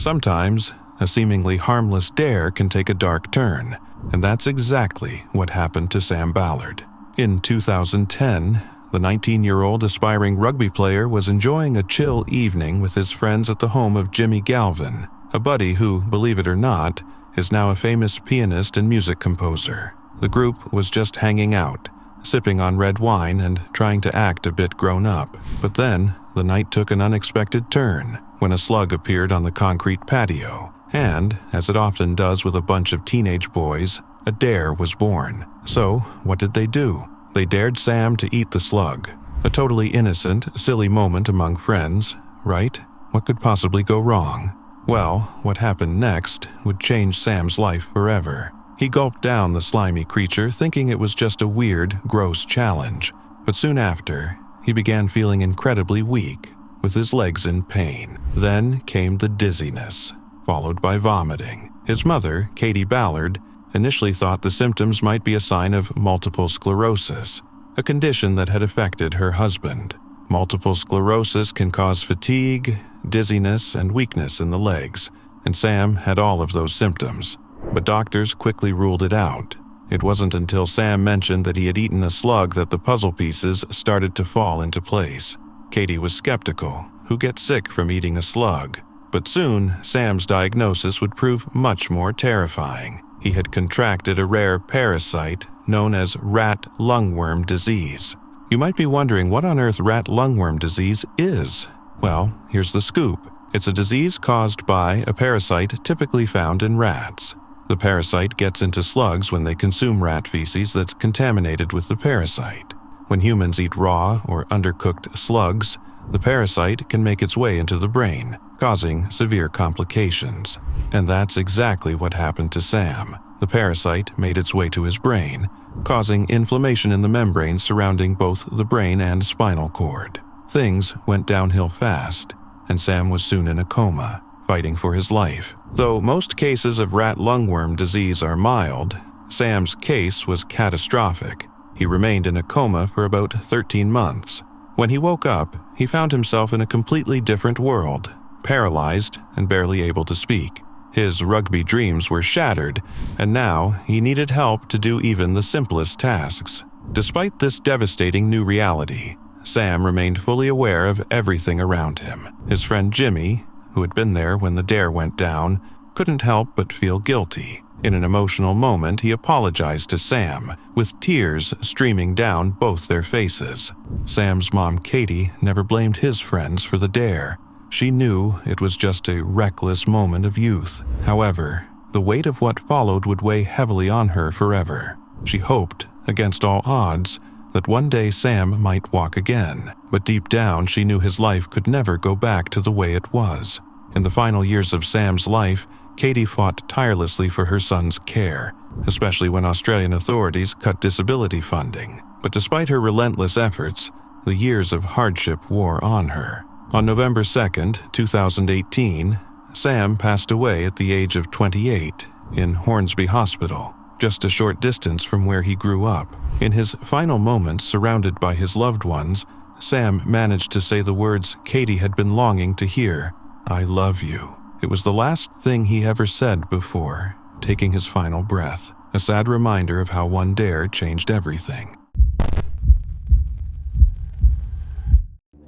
Sometimes, a seemingly harmless dare can take a dark turn, and that's exactly what happened to Sam Ballard. In 2010, the 19-year-old aspiring rugby player was enjoying a chill evening with his friends at the home of Jimmy Galvin, a buddy who, believe it or not, is now a famous pianist and music composer. The group was just hanging out, sipping on red wine and trying to act a bit grown up. But then, the night took an unexpected turn when a slug appeared on the concrete patio. And, as it often does with a bunch of teenage boys, a dare was born. So, what did they do? They dared Sam to eat the slug. A totally innocent, silly moment among friends, right? What could possibly go wrong? Well, what happened next would change Sam's life forever. He gulped down the slimy creature, thinking it was just a weird, gross challenge. But soon after, he began feeling incredibly weak, with his legs in pain. Then came the dizziness, followed by vomiting. His mother, Katie Ballard, initially thought the symptoms might be a sign of multiple sclerosis, a condition that had affected her husband. Multiple sclerosis can cause fatigue, dizziness, and weakness in the legs, and Sam had all of those symptoms. But doctors quickly ruled it out. It wasn't until Sam mentioned that he had eaten a slug that the puzzle pieces started to fall into place. Katie was skeptical. Who gets sick from eating a slug? But soon, Sam's diagnosis would prove much more terrifying. He had contracted a rare parasite known as rat lungworm disease. You might be wondering what on earth rat lungworm disease is. Well, here's the scoop. It's a disease caused by a parasite typically found in rats. The parasite gets into slugs when they consume rat feces that's contaminated with the parasite. When humans eat raw or undercooked slugs, the parasite can make its way into the brain, causing severe complications. And that's exactly what happened to Sam. The parasite made its way to his brain, causing inflammation in the membranes surrounding both the brain and spinal cord. Things went downhill fast, and Sam was soon in a coma, fighting for his life. Though most cases of rat lungworm disease are mild, Sam's case was catastrophic. He remained in a coma for about 13 months. When he woke up, he found himself in a completely different world, paralyzed and barely able to speak. His rugby dreams were shattered, and now he needed help to do even the simplest tasks. Despite this devastating new reality, Sam remained fully aware of everything around him. His friend Jimmy, who had been there when the dare went down, couldn't help but feel guilty. In an emotional moment, he apologized to Sam, with tears streaming down both their faces. Sam's mom, Katie, never blamed his friends for the dare. She knew it was just a reckless moment of youth. However, the weight of what followed would weigh heavily on her forever. She hoped, against all odds, that one day Sam might walk again. But deep down, she knew his life could never go back to the way it was. In the final years of Sam's life, Katie fought tirelessly for her son's care, especially when Australian authorities cut disability funding. But despite her relentless efforts, the years of hardship wore on her. On November 2nd, 2018, Sam passed away at the age of 28 in Hornsby Hospital, just a short distance from where he grew up. In his final moments surrounded by his loved ones, Sam managed to say the words Katie had been longing to hear, "I love you." It was the last thing he ever said before taking his final breath, a sad reminder of how one dare changed everything.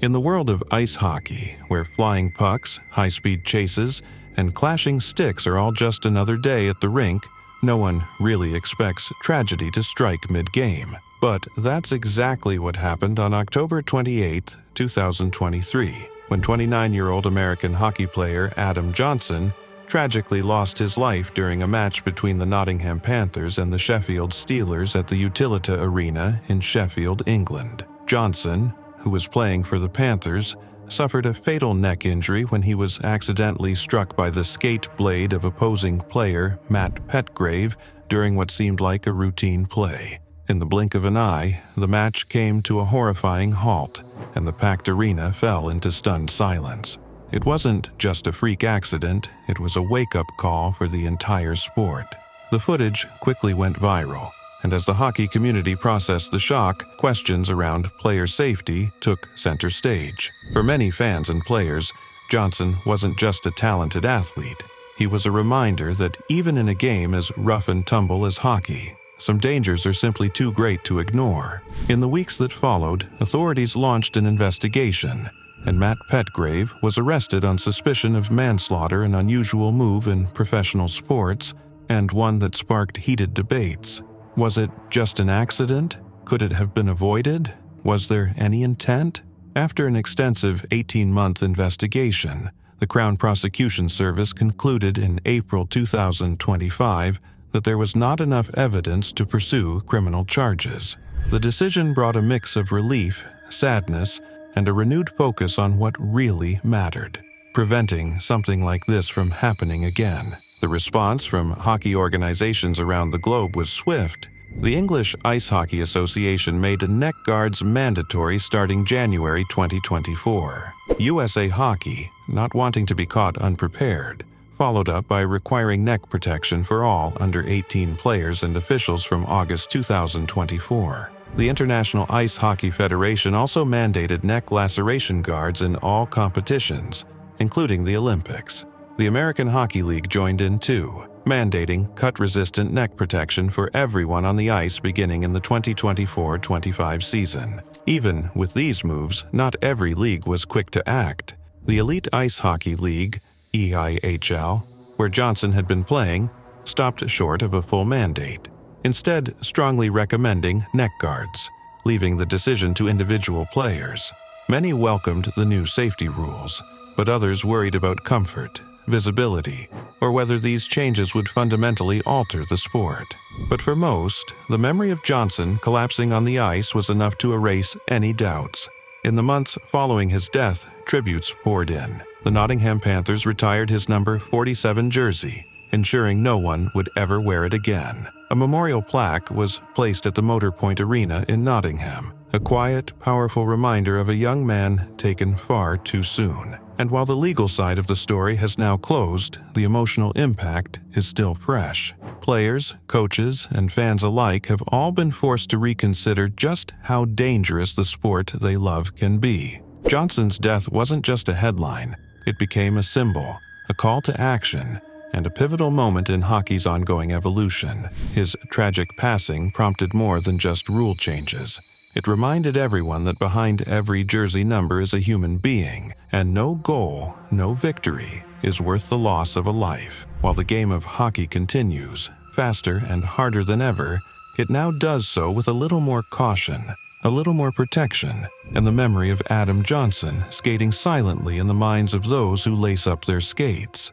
In the world of ice hockey, where flying pucks, high-speed chases, and clashing sticks are all just another day at the rink, no one really expects tragedy to strike mid-game. But that's exactly what happened on October 28, 2023, when 29-year-old American hockey player Adam Johnson tragically lost his life during a match between the Nottingham Panthers and the Sheffield Steelers at the Utilita Arena in Sheffield, England. Johnson, who was playing for the Panthers, suffered a fatal neck injury when he was accidentally struck by the skate blade of opposing player Matt Petgrave during what seemed like a routine play. In the blink of an eye, the match came to a horrifying halt, and the packed arena fell into stunned silence. It wasn't just a freak accident, it was a wake-up call for the entire sport. The footage quickly went viral, and as the hockey community processed the shock, questions around player safety took center stage. For many fans and players, Johnson wasn't just a talented athlete. He was a reminder that even in a game as rough and tumble as hockey, some dangers are simply too great to ignore. In the weeks that followed, authorities launched an investigation, and Matt Petgrave was arrested on suspicion of manslaughter, an unusual move in professional sports, and one that sparked heated debates. Was it just an accident? Could it have been avoided? Was there any intent? After an extensive 18-month investigation, the Crown Prosecution Service concluded in April 2025 that there was not enough evidence to pursue criminal charges. The decision brought a mix of relief, sadness, and a renewed focus on what really mattered, preventing something like this from happening again. The response from hockey organizations around the globe was swift. The English Ice Hockey Association made neck guards mandatory starting January 2024. USA Hockey, not wanting to be caught unprepared, followed up by requiring neck protection for all under 18 players and officials from August 2024. The International Ice Hockey Federation also mandated neck laceration guards in all competitions, including the Olympics. The American Hockey League joined in too, mandating cut-resistant neck protection for everyone on the ice beginning in the 2024-25 season. Even with these moves, not every league was quick to act. The Elite Ice Hockey League, EIHL, where Johnson had been playing, stopped short of a full mandate, instead strongly recommending neck guards, leaving the decision to individual players. Many welcomed the new safety rules, but others worried about comfort, visibility, or whether these changes would fundamentally alter the sport. But for most, the memory of Johnson collapsing on the ice was enough to erase any doubts. In the months following his death, tributes poured in. The Nottingham Panthers retired his number 47 jersey, ensuring no one would ever wear it again. A memorial plaque was placed at the Motorpoint Arena in Nottingham, a quiet, powerful reminder of a young man taken far too soon. And while the legal side of the story has now closed, the emotional impact is still fresh. Players, coaches, and fans alike have all been forced to reconsider just how dangerous the sport they love can be. Johnson's death wasn't just a headline. It became a symbol, a call to action, and a pivotal moment in hockey's ongoing evolution. His tragic passing prompted more than just rule changes. It reminded everyone that behind every jersey number is a human being, and no goal, no victory, is worth the loss of a life. While the game of hockey continues, faster and harder than ever, it now does so with a little more caution, a little more protection, and the memory of Adam Johnson skating silently in the minds of those who lace up their skates.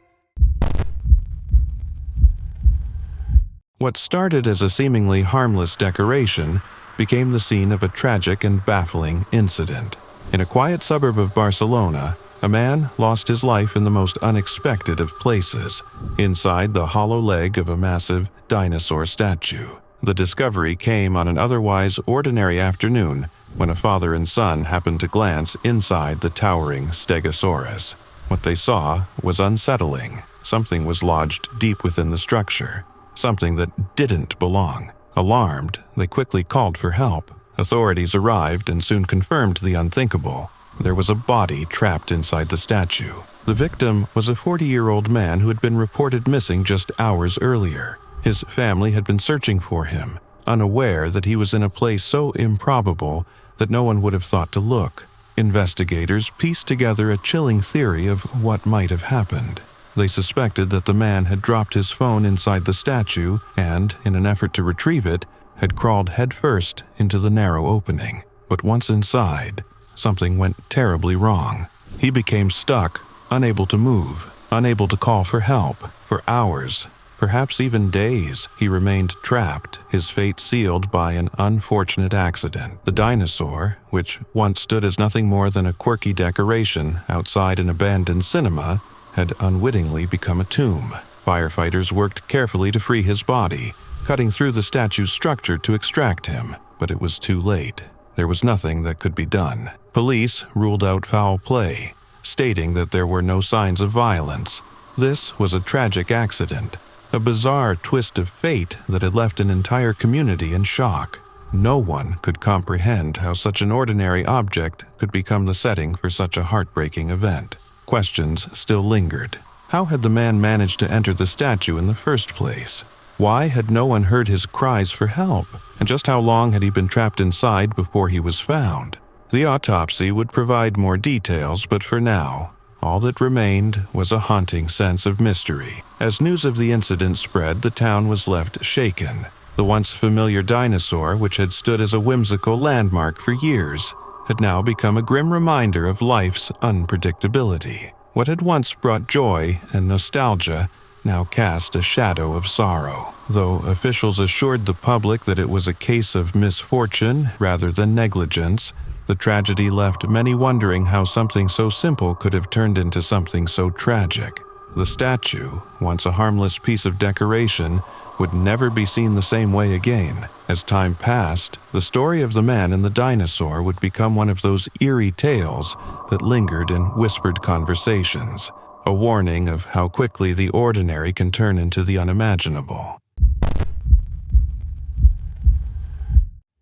What started as a seemingly harmless decoration became the scene of a tragic and baffling incident. In a quiet suburb of Barcelona, a man lost his life in the most unexpected of places, inside the hollow leg of a massive dinosaur statue. The discovery came on an otherwise ordinary afternoon when a father and son happened to glance inside the towering Stegosaurus. What they saw was unsettling. Something was lodged deep within the structure, something that didn't belong. Alarmed, they quickly called for help. Authorities arrived and soon confirmed the unthinkable. There was a body trapped inside the statue. The victim was a 40-year-old man who had been reported missing just hours earlier. His family had been searching for him, unaware that he was in a place so improbable that no one would have thought to look. Investigators pieced together a chilling theory of what might have happened. They suspected that the man had dropped his phone inside the statue and, in an effort to retrieve it, had crawled headfirst into the narrow opening. But once inside, something went terribly wrong. He became stuck, unable to move, unable to call for help. For hours, perhaps even days, he remained trapped, his fate sealed by an unfortunate accident. The dinosaur, which once stood as nothing more than a quirky decoration outside an abandoned cinema, had unwittingly become a tomb. Firefighters worked carefully to free his body, cutting through the statue's structure to extract him, but it was too late. There was nothing that could be done. Police ruled out foul play, stating that there were no signs of violence. This was a tragic accident, a bizarre twist of fate that had left an entire community in shock. No one could comprehend how such an ordinary object could become the setting for such a heartbreaking event. questions still lingered. How had the man managed to enter the statue in the first place? Why had no one heard his cries for help? And just how long had he been trapped inside before he was found? The autopsy would provide more details, but for now, all that remained was a haunting sense of mystery. As news of the incident spread, the town was left shaken. The once familiar dinosaur, which had stood as a whimsical landmark for years, had now become a grim reminder of life's unpredictability. What had once brought joy and nostalgia now cast a shadow of sorrow. Though officials assured the public that it was a case of misfortune rather than negligence, the tragedy left many wondering how something so simple could have turned into something so tragic. The statue, once a harmless piece of decoration, would never be seen the same way again. As time passed, the story of the man and the dinosaur would become one of those eerie tales that lingered in whispered conversations, a warning of how quickly the ordinary can turn into the unimaginable.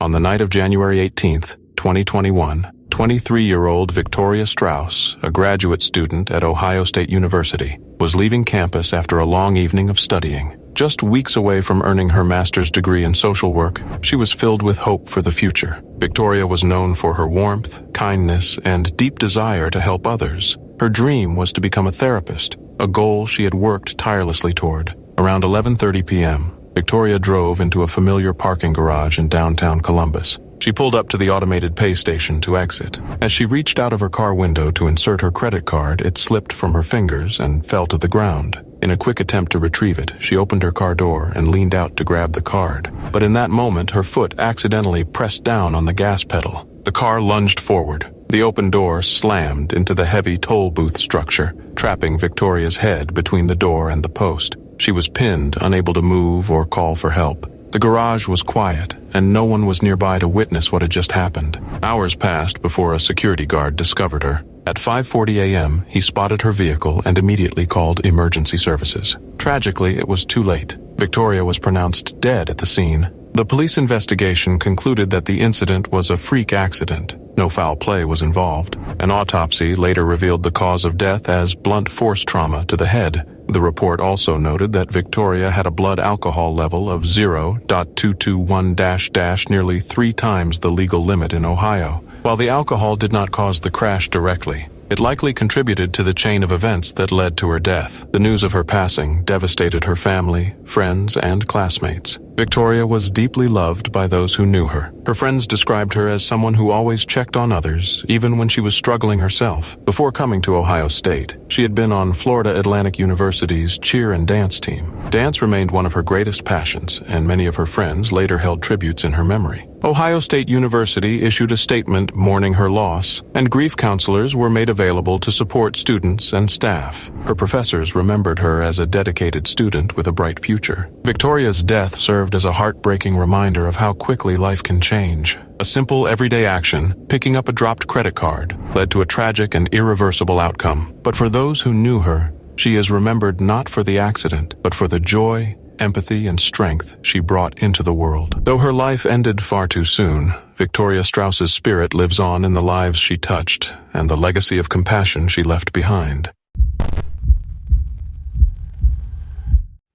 On the night of January 18th, 2021, 23-year-old Victoria Strauss, a graduate student at Ohio State University, was leaving campus after a long evening of studying. Just weeks away from earning her master's degree in social work, she was filled with hope for the future. Victoria was known for her warmth, kindness, and deep desire to help others. Her dream was to become a therapist, a goal she had worked tirelessly toward. Around 11:30 p.m., Victoria drove into a familiar parking garage in downtown Columbus. She pulled up to the automated pay station to exit. As she reached out of her car window to insert her credit card, it slipped from her fingers and fell to the ground. In a quick attempt to retrieve it, she opened her car door and leaned out to grab the card. But in that moment, her foot accidentally pressed down on the gas pedal. The car lunged forward. The open door slammed into the heavy toll booth structure, trapping Victoria's head between the door and the post. She was pinned, unable to move or call for help. The garage was quiet, and no one was nearby to witness what had just happened. Hours passed before a security guard discovered her. At 5:40 a.m., he spotted her vehicle and immediately called emergency services. Tragically, it was too late. Victoria was pronounced dead at the scene. The police investigation concluded that the incident was a freak accident. No foul play was involved. An autopsy later revealed the cause of death as blunt force trauma to the head. The report also noted that Victoria had a blood alcohol level of 0.221-, nearly 3 times the legal limit in Ohio. While the alcohol did not cause the crash directly, it likely contributed to the chain of events that led to her death. The news of her passing devastated her family, friends, and classmates. Victoria was deeply loved by those who knew her. Her friends described her as someone who always checked on others, even when she was struggling herself. Before coming to Ohio State, she had been on Florida Atlantic University's cheer and dance team. Dance remained one of her greatest passions, and many of her friends later held tributes in her memory. Ohio State University issued a statement mourning her loss, and grief counselors were made available to support students and staff. Her professors remembered her as a dedicated student with a bright future. Victoria's death served as a heartbreaking reminder of how quickly life can change. A simple everyday action, picking up a dropped credit card, led to a tragic and irreversible outcome. But for those who knew her, she is remembered not for the accident, but for the joy, empathy, and strength she brought into the world. Though her life ended far too soon, Victoria Strauss's spirit lives on in the lives she touched and the legacy of compassion she left behind.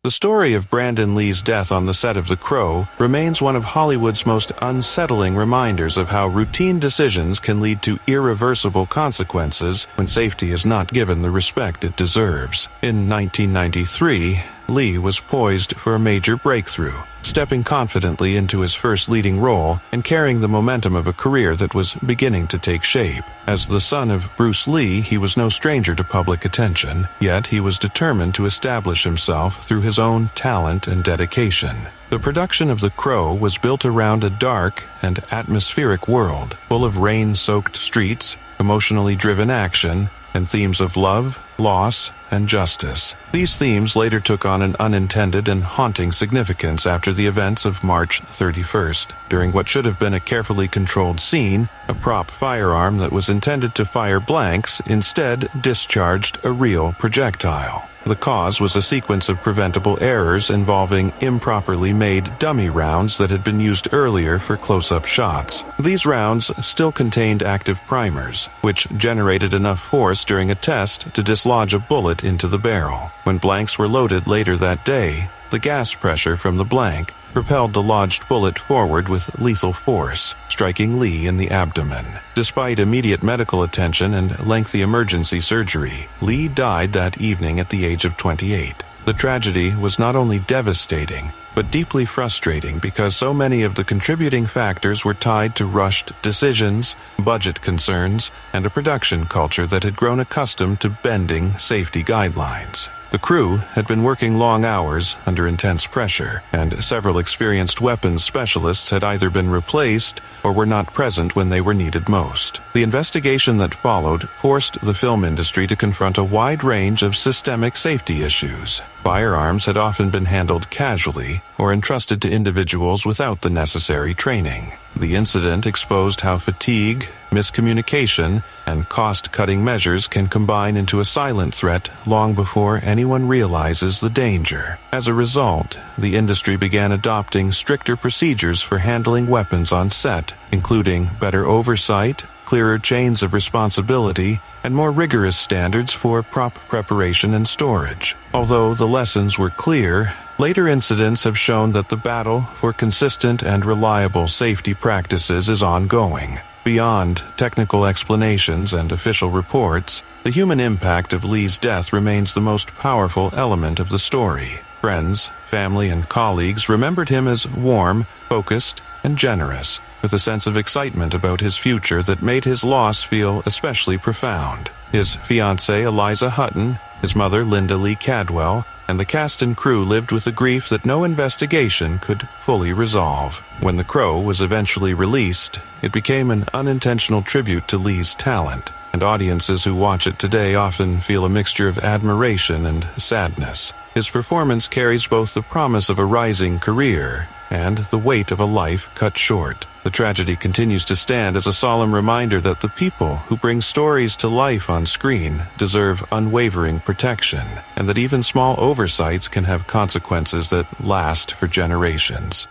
The story of Brandon Lee's death on the set of The Crow remains one of Hollywood's most unsettling reminders of how routine decisions can lead to irreversible consequences when safety is not given the respect it deserves. In 1993, Lee was poised for a major breakthrough, stepping confidently into his first leading role and carrying the momentum of a career that was beginning to take shape. As the son of Bruce Lee, he was no stranger to public attention, yet he was determined to establish himself through his own talent and dedication. The production of The Crow was built around a dark and atmospheric world, full of rain-soaked streets, emotionally driven action, and themes of love, loss, and justice. These themes later took on an unintended and haunting significance after the events of March 31st. During what should have been a carefully controlled scene, a prop firearm that was intended to fire blanks instead discharged a real projectile. The cause was a sequence of preventable errors involving improperly made dummy rounds that had been used earlier for close-up shots. These rounds still contained active primers, which generated enough force during a test to dislodge a bullet into the barrel. When blanks were loaded later that day, the gas pressure from the blank propelled the lodged bullet forward with lethal force, striking Lee in the abdomen. Despite immediate medical attention and lengthy emergency surgery, Lee died that evening at the age of 28. The tragedy was not only devastating, but deeply frustrating because so many of the contributing factors were tied to rushed decisions, budget concerns, and a production culture that had grown accustomed to bending safety guidelines. The crew had been working long hours under intense pressure, and several experienced weapons specialists had either been replaced or were not present when they were needed most. The investigation that followed forced the film industry to confront a wide range of systemic safety issues. Firearms had often been handled casually or entrusted to individuals without the necessary training. The incident exposed how fatigue, miscommunication, and cost-cutting measures can combine into a silent threat long before anyone realizes the danger. As a result, the industry began adopting stricter procedures for handling weapons on set, including better oversight, clearer chains of responsibility, and more rigorous standards for prop preparation and storage. Although the lessons were clear, later incidents have shown that the battle for consistent and reliable safety practices is ongoing. Beyond technical explanations and official reports, the human impact of Lee's death remains the most powerful element of the story. Friends, family, and colleagues remembered him as warm, focused, and generous, with a sense of excitement about his future that made his loss feel especially profound. His fiancée, Eliza Hutton, his mother, Linda Lee Cadwell, and the cast and crew lived with a grief that no investigation could fully resolve. When The Crow was eventually released, it became an unintentional tribute to Lee's talent, and audiences who watch it today often feel a mixture of admiration and sadness. His performance carries both the promise of a rising career and the weight of a life cut short. The tragedy continues to stand as a solemn reminder that the people who bring stories to life on screen deserve unwavering protection, and that even small oversights can have consequences that last for generations.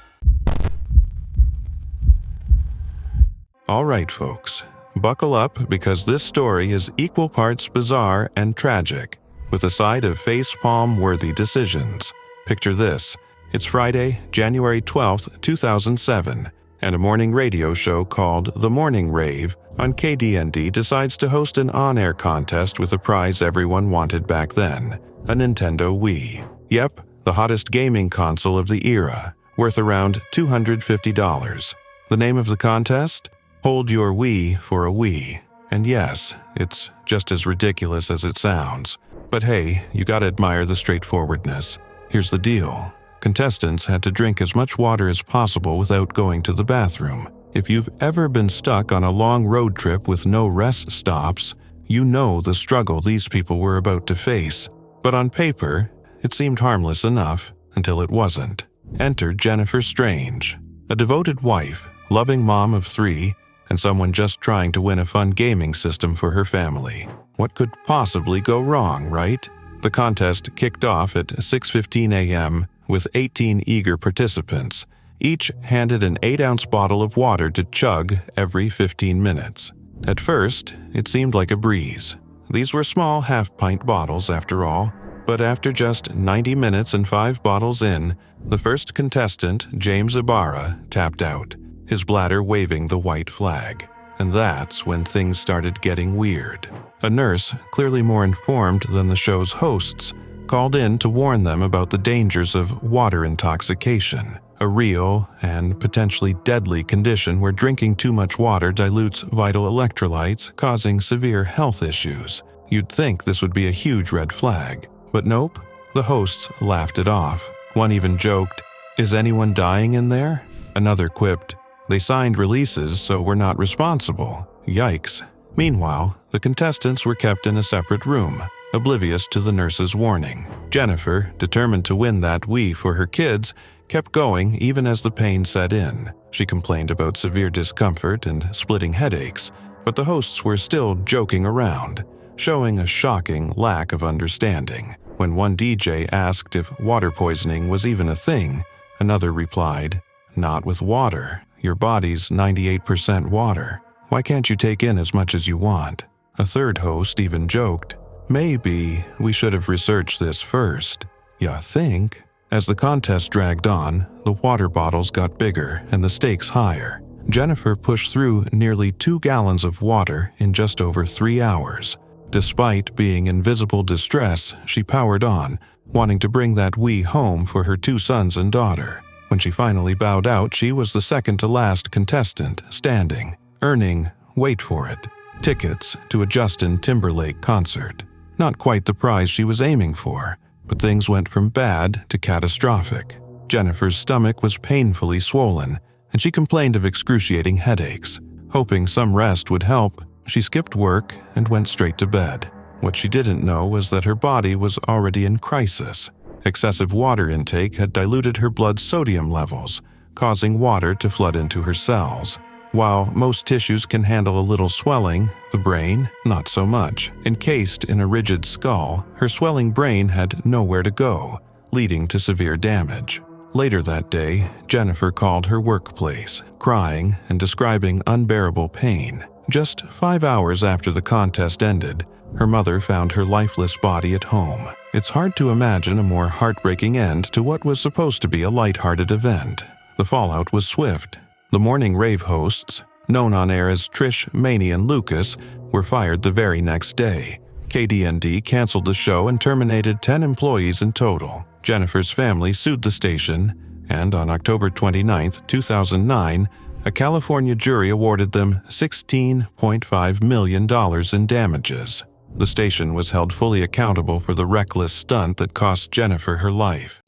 All right, folks, buckle up because this story is equal parts bizarre and tragic, with a side of face-palm-worthy decisions. Picture this. It's Friday, January 12th, 2007, and a morning radio show called The Morning Rave on KDND decides to host an on-air contest with a prize everyone wanted back then, a Nintendo Wii. Yep, the hottest gaming console of the era, worth around $250. The name of the contest? Hold Your Wii for a Wii. And yes, it's just as ridiculous as it sounds. But hey, you gotta admire the straightforwardness. Here's the deal. Contestants had to drink as much water as possible without going to the bathroom. If you've ever been stuck on a long road trip with no rest stops, you know the struggle these people were about to face. But on paper, it seemed harmless enough until it wasn't. Enter Jennifer Strange, a devoted wife, loving mom of 3, and someone just trying to win a fun gaming system for her family. What could possibly go wrong, right? The contest kicked off at 6:15 a.m., with 18 eager participants, each handed an 8-ounce bottle of water to chug every 15 minutes. At first, it seemed like a breeze. These were small half-pint bottles, after all, but after just 90 minutes and 5 bottles in, the first contestant, James Ibarra, tapped out, his bladder waving the white flag. And that's when things started getting weird. A nurse, clearly more informed than the show's hosts, called in to warn them about the dangers of water intoxication, a real and potentially deadly condition where drinking too much water dilutes vital electrolytes, causing severe health issues. You'd think this would be a huge red flag, but nope, the hosts laughed it off. One even joked, "Is anyone dying in there?" Another quipped, "They signed releases, so we're not responsible." Yikes. Meanwhile, the contestants were kept in a separate room, oblivious to the nurse's warning. Jennifer, determined to win that Wii for her kids, kept going even as the pain set in. She complained about severe discomfort and splitting headaches, but the hosts were still joking around, showing a shocking lack of understanding. When one DJ asked if water poisoning was even a thing, another replied, "Not with water. Your body's 98% water. Why can't you take in as much as you want?" A third host even joked, "Maybe we should have researched this first. Ya think?" As the contest dragged on, the water bottles got bigger and the stakes higher. Jennifer pushed through nearly 2 gallons of water in just over 3 hours. Despite being in visible distress, she powered on, wanting to bring that Wii home for her 2 sons and daughter. When she finally bowed out, she was the second to last contestant standing, earning, wait for it, tickets to a Justin Timberlake concert. Not quite the prize she was aiming for, but things went from bad to catastrophic. Jennifer's stomach was painfully swollen, and she complained of excruciating headaches. Hoping some rest would help, she skipped work and went straight to bed. What she didn't know was that her body was already in crisis. Excessive water intake had diluted her blood sodium levels, causing water to flood into her cells. While most tissues can handle a little swelling, the brain, not so much. Encased in a rigid skull, her swelling brain had nowhere to go, leading to severe damage. Later that day, Jennifer called her workplace, crying and describing unbearable pain. Just 5 hours after the contest ended, her mother found her lifeless body at home. It's hard to imagine a more heartbreaking end to what was supposed to be a lighthearted event. The fallout was swift. The morning rave hosts, known on air as Trish, Maney, and Lucas, were fired the very next day. KDND canceled the show and terminated 10 employees in total. Jennifer's family sued the station, and on October 29, 2009, a California jury awarded them $16.5 million in damages. The station was held fully accountable for the reckless stunt that cost Jennifer her life.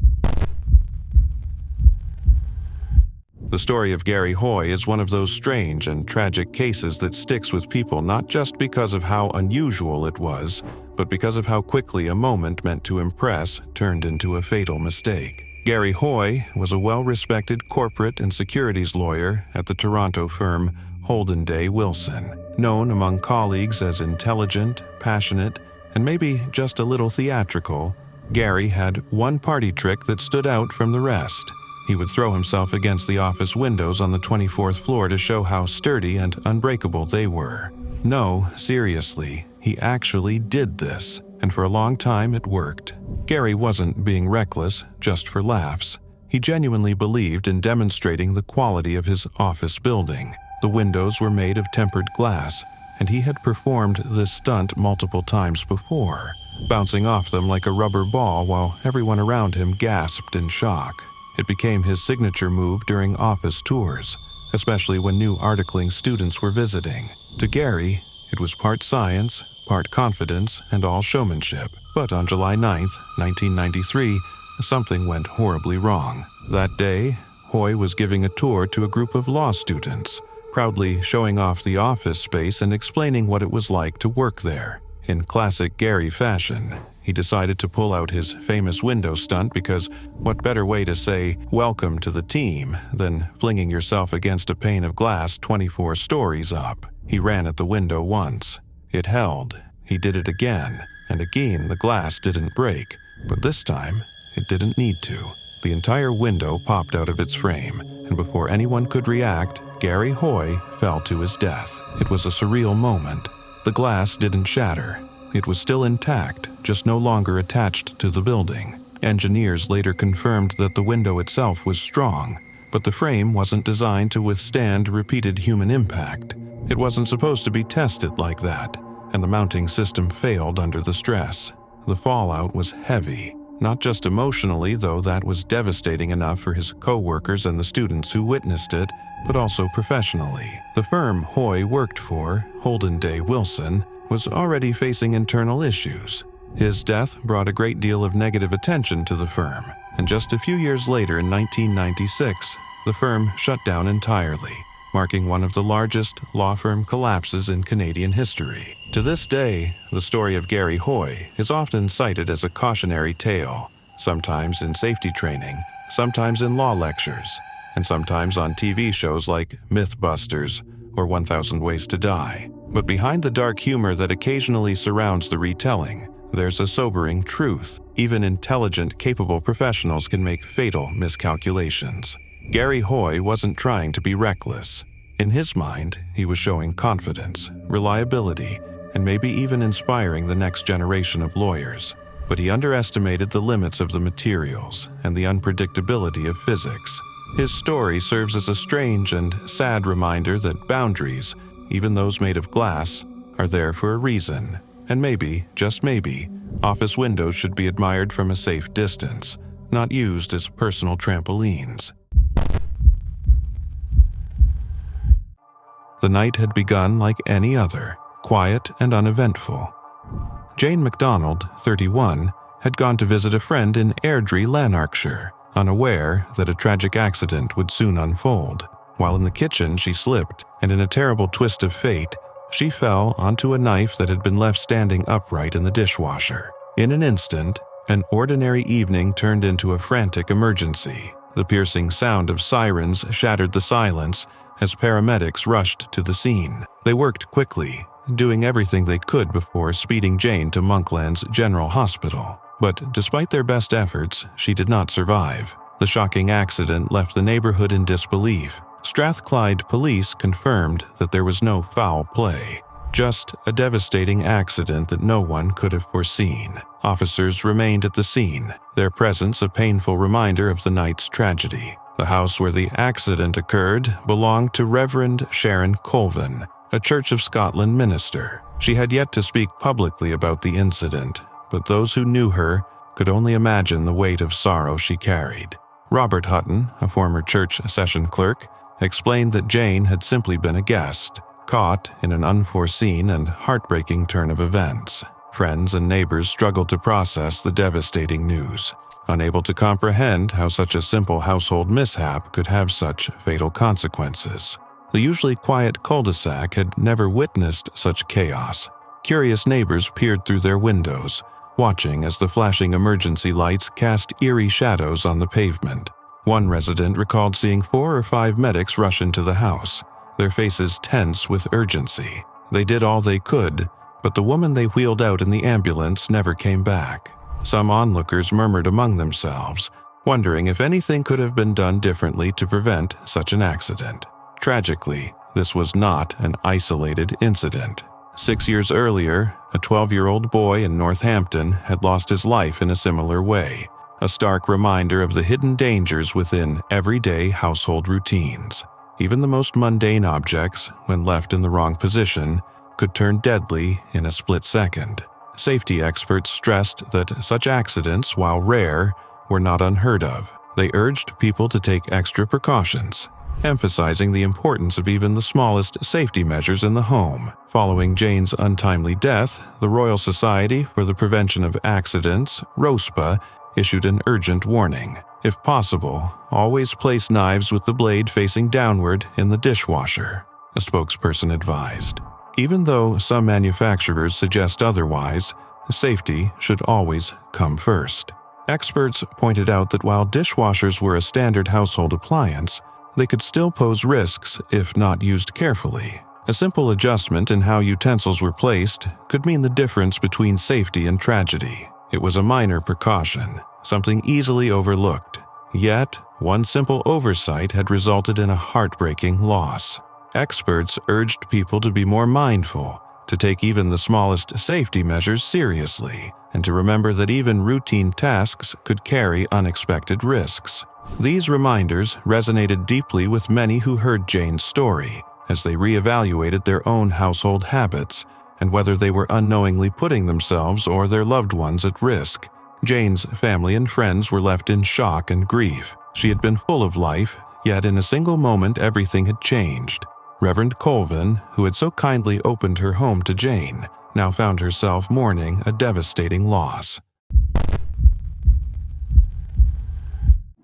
The story of Gary Hoy is one of those strange and tragic cases that sticks with people not just because of how unusual it was, but because of how quickly a moment meant to impress turned into a fatal mistake. Gary Hoy was a well-respected corporate and securities lawyer at the Toronto firm Holden Day Wilson. Known among colleagues as intelligent, passionate, and maybe just a little theatrical, Gary had one party trick that stood out from the rest. He would throw himself against the office windows on the 24th floor to show how sturdy and unbreakable they were. No, seriously, he actually did this, and for a long time it worked. Gary wasn't being reckless just for laughs. He genuinely believed in demonstrating the quality of his office building. The windows were made of tempered glass, and he had performed this stunt multiple times before, bouncing off them like a rubber ball while everyone around him gasped in shock. It became his signature move during office tours, especially when new articling students were visiting. To Gary, it was part science, part confidence, and all showmanship. But on July 9, 1993, something went horribly wrong. That day, Hoy was giving a tour to a group of law students, proudly showing off the office space and explaining what it was like to work there. In classic Gary fashion, he decided to pull out his famous window stunt because what better way to say "welcome to the team" than flinging yourself against a pane of glass 24 stories up. He ran at the window once. It held. He did it again, and again the glass didn't break, but this time it didn't need to. The entire window popped out of its frame, and before anyone could react, Gary Hoy fell to his death. It was a surreal moment. The glass didn't shatter. It was still intact, just no longer attached to the building. Engineers later confirmed that the window itself was strong, but the frame wasn't designed to withstand repeated human impact. It wasn't supposed to be tested like that, and the mounting system failed under the stress. The fallout was heavy, not just emotionally, though that was devastating enough for his co-workers and the students who witnessed it, but also professionally. The firm Hoy worked for, Holden Day Wilson, was already facing internal issues. His death brought a great deal of negative attention to the firm, and just a few years later in 1996, the firm shut down entirely. marking one of the largest law firm collapses in Canadian history. To this day, the story of Gary Hoy is often cited as a cautionary tale, sometimes in safety training, sometimes in law lectures, and sometimes on TV shows like Mythbusters or 1000 Ways to Die. But behind the dark humor that occasionally surrounds the retelling, there's a sobering truth. Even intelligent, capable professionals can make fatal miscalculations. Gary Hoy wasn't trying to be reckless. In his mind, he was showing confidence, reliability, and maybe even inspiring the next generation of lawyers. But he underestimated the limits of the materials and the unpredictability of physics. His story serves as a strange and sad reminder that boundaries, even those made of glass, are there for a reason. And maybe, just maybe, office windows should be admired from a safe distance, not used as personal trampolines. The night had begun like any other, quiet and uneventful. Jane MacDonald, 31, had gone to visit a friend in Airdrie, Lanarkshire, unaware that a tragic accident would soon unfold. While in the kitchen, she slipped, and in a terrible twist of fate, she fell onto a knife that had been left standing upright in the dishwasher. In an instant, an ordinary evening turned into a frantic emergency. The piercing sound of sirens shattered the silence as paramedics rushed to the scene. They worked quickly, doing everything they could before speeding Jane to Monklands General Hospital. But despite their best efforts, she did not survive. The shocking accident left the neighborhood in disbelief. Strathclyde police confirmed that there was no foul play, just a devastating accident that no one could have foreseen. Officers remained at the scene, their presence a painful reminder of the night's tragedy. The house where the accident occurred belonged to Reverend Sharon Colvin, a Church of Scotland minister. She had yet to speak publicly about the incident, but those who knew her could only imagine the weight of sorrow she carried. Robert Hutton, a former church session clerk, explained that Jane had simply been a guest, caught in an unforeseen and heartbreaking turn of events. Friends and neighbors struggled to process the devastating news, unable to comprehend how such a simple household mishap could have such fatal consequences. The usually quiet cul-de-sac had never witnessed such chaos. Curious neighbors peered through their windows, watching as the flashing emergency lights cast eerie shadows on the pavement. One resident recalled seeing 4 or 5 medics rush into the house, their faces tense with urgency. They did all they could, but the woman they wheeled out in the ambulance never came back. Some onlookers murmured among themselves, wondering if anything could have been done differently to prevent such an accident. Tragically, this was not an isolated incident. 6 years earlier, a 12-year-old boy in Northampton had lost his life in a similar way, a stark reminder of the hidden dangers within everyday household routines. Even the most mundane objects, when left in the wrong position, could turn deadly in a split second. Safety experts stressed that such accidents, while rare, were not unheard of. They urged people to take extra precautions, emphasizing the importance of even the smallest safety measures in the home. Following Jane's untimely death, the Royal Society for the Prevention of Accidents, ROSPA, issued an urgent warning. If possible, always place knives with the blade facing downward in the dishwasher, a spokesperson advised. Even though some manufacturers suggest otherwise, safety should always come first. Experts pointed out that while dishwashers were a standard household appliance, they could still pose risks if not used carefully. A simple adjustment in how utensils were placed could mean the difference between safety and tragedy. It was a minor precaution, something easily overlooked. Yet, one simple oversight had resulted in a heartbreaking loss. Experts urged people to be more mindful, to take even the smallest safety measures seriously, and to remember that even routine tasks could carry unexpected risks. These reminders resonated deeply with many who heard Jane's story, as they reevaluated their own household habits and whether they were unknowingly putting themselves or their loved ones at risk. Jane's family and friends were left in shock and grief. She had been full of life, yet in a single moment everything had changed. Reverend Colvin, who had so kindly opened her home to Jane, now found herself mourning a devastating loss.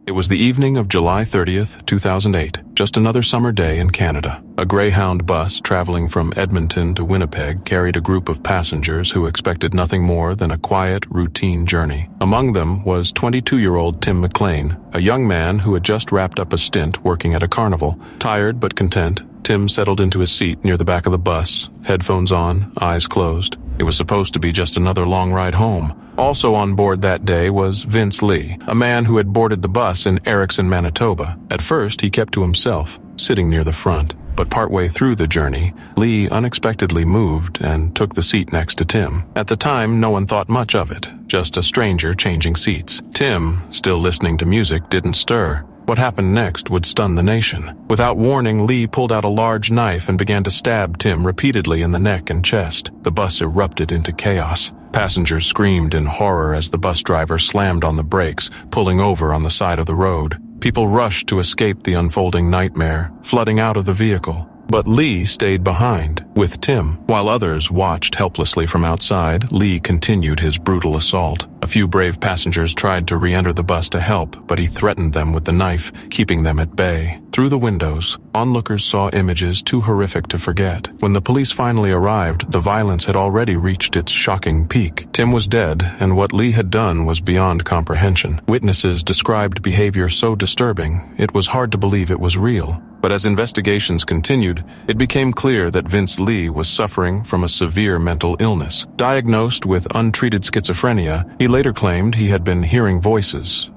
It was the evening of July 30th, 2008, just another summer day in Canada. A Greyhound bus traveling from Edmonton to Winnipeg carried a group of passengers who expected nothing more than a quiet, routine journey. Among them was 22-year-old Tim McLean, a young man who had just wrapped up a stint working at a carnival. Tired but content, Tim settled into his seat near the back of the bus, headphones on, eyes closed. It was supposed to be just another long ride home. Also on board that day was Vince Lee, a man who had boarded the bus in Erickson, Manitoba. At first, he kept to himself, sitting near the front. But partway through the journey, Lee unexpectedly moved and took the seat next to Tim. At the time, no one thought much of it, just a stranger changing seats. Tim, still listening to music, didn't stir. What happened next would stun the nation. Without warning, Lee pulled out a large knife and began to stab Tim repeatedly in the neck and chest. The bus erupted into chaos. Passengers screamed in horror as the bus driver slammed on the brakes, pulling over on the side of the road. People rushed to escape the unfolding nightmare, flooding out of the vehicle. But Lee stayed behind, with Tim. While others watched helplessly from outside, Lee continued his brutal assault. A few brave passengers tried to re-enter the bus to help, but he threatened them with the knife, keeping them at bay. Through the windows, onlookers saw images too horrific to forget. When the police finally arrived, the violence had already reached its shocking peak. Tim was dead, and what Lee had done was beyond comprehension. Witnesses described behavior so disturbing, it was hard to believe it was real. But as investigations continued, it became clear that Vince Lee was suffering from a severe mental illness. Diagnosed with untreated schizophrenia, he later claimed he had been hearing voices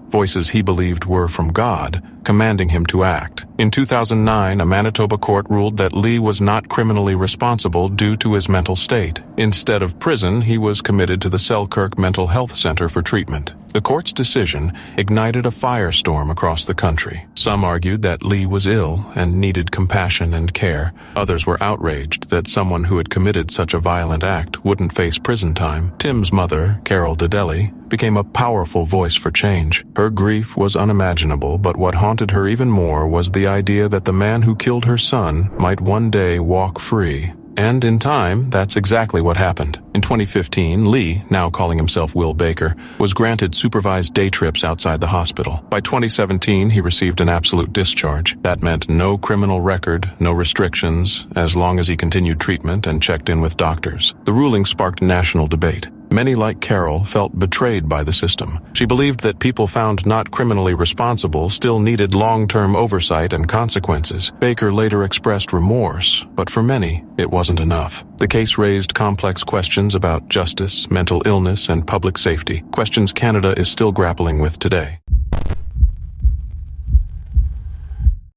he believed were from God, commanding him to act. In 2009, a Manitoba court ruled that Lee was not criminally responsible due to his mental state. Instead of prison, he was committed to the Selkirk Mental Health Center for treatment. The court's decision ignited a firestorm across the country. Some argued that Lee was ill and needed compassion and care. Others were outraged that someone who had committed such a violent act wouldn't face prison time. Tim's mother, Carol Dedelli, became a powerful voice for change. Her grief was unimaginable, but what haunted her even more was the idea that the man who killed her son might one day walk free. And in time, that's exactly what happened. In 2015, Lee, now calling himself Will Baker, was granted supervised day trips outside the hospital. By 2017, he received an absolute discharge. That meant no criminal record, no restrictions, as long as he continued treatment and checked in with doctors. The ruling sparked national debate. Many, like Carol, felt betrayed by the system. She believed that people found not criminally responsible still needed long-term oversight and consequences. Baker later expressed remorse, but for many, it wasn't enough. The case raised complex questions about justice, mental illness, and public safety, questions Canada is still grappling with today.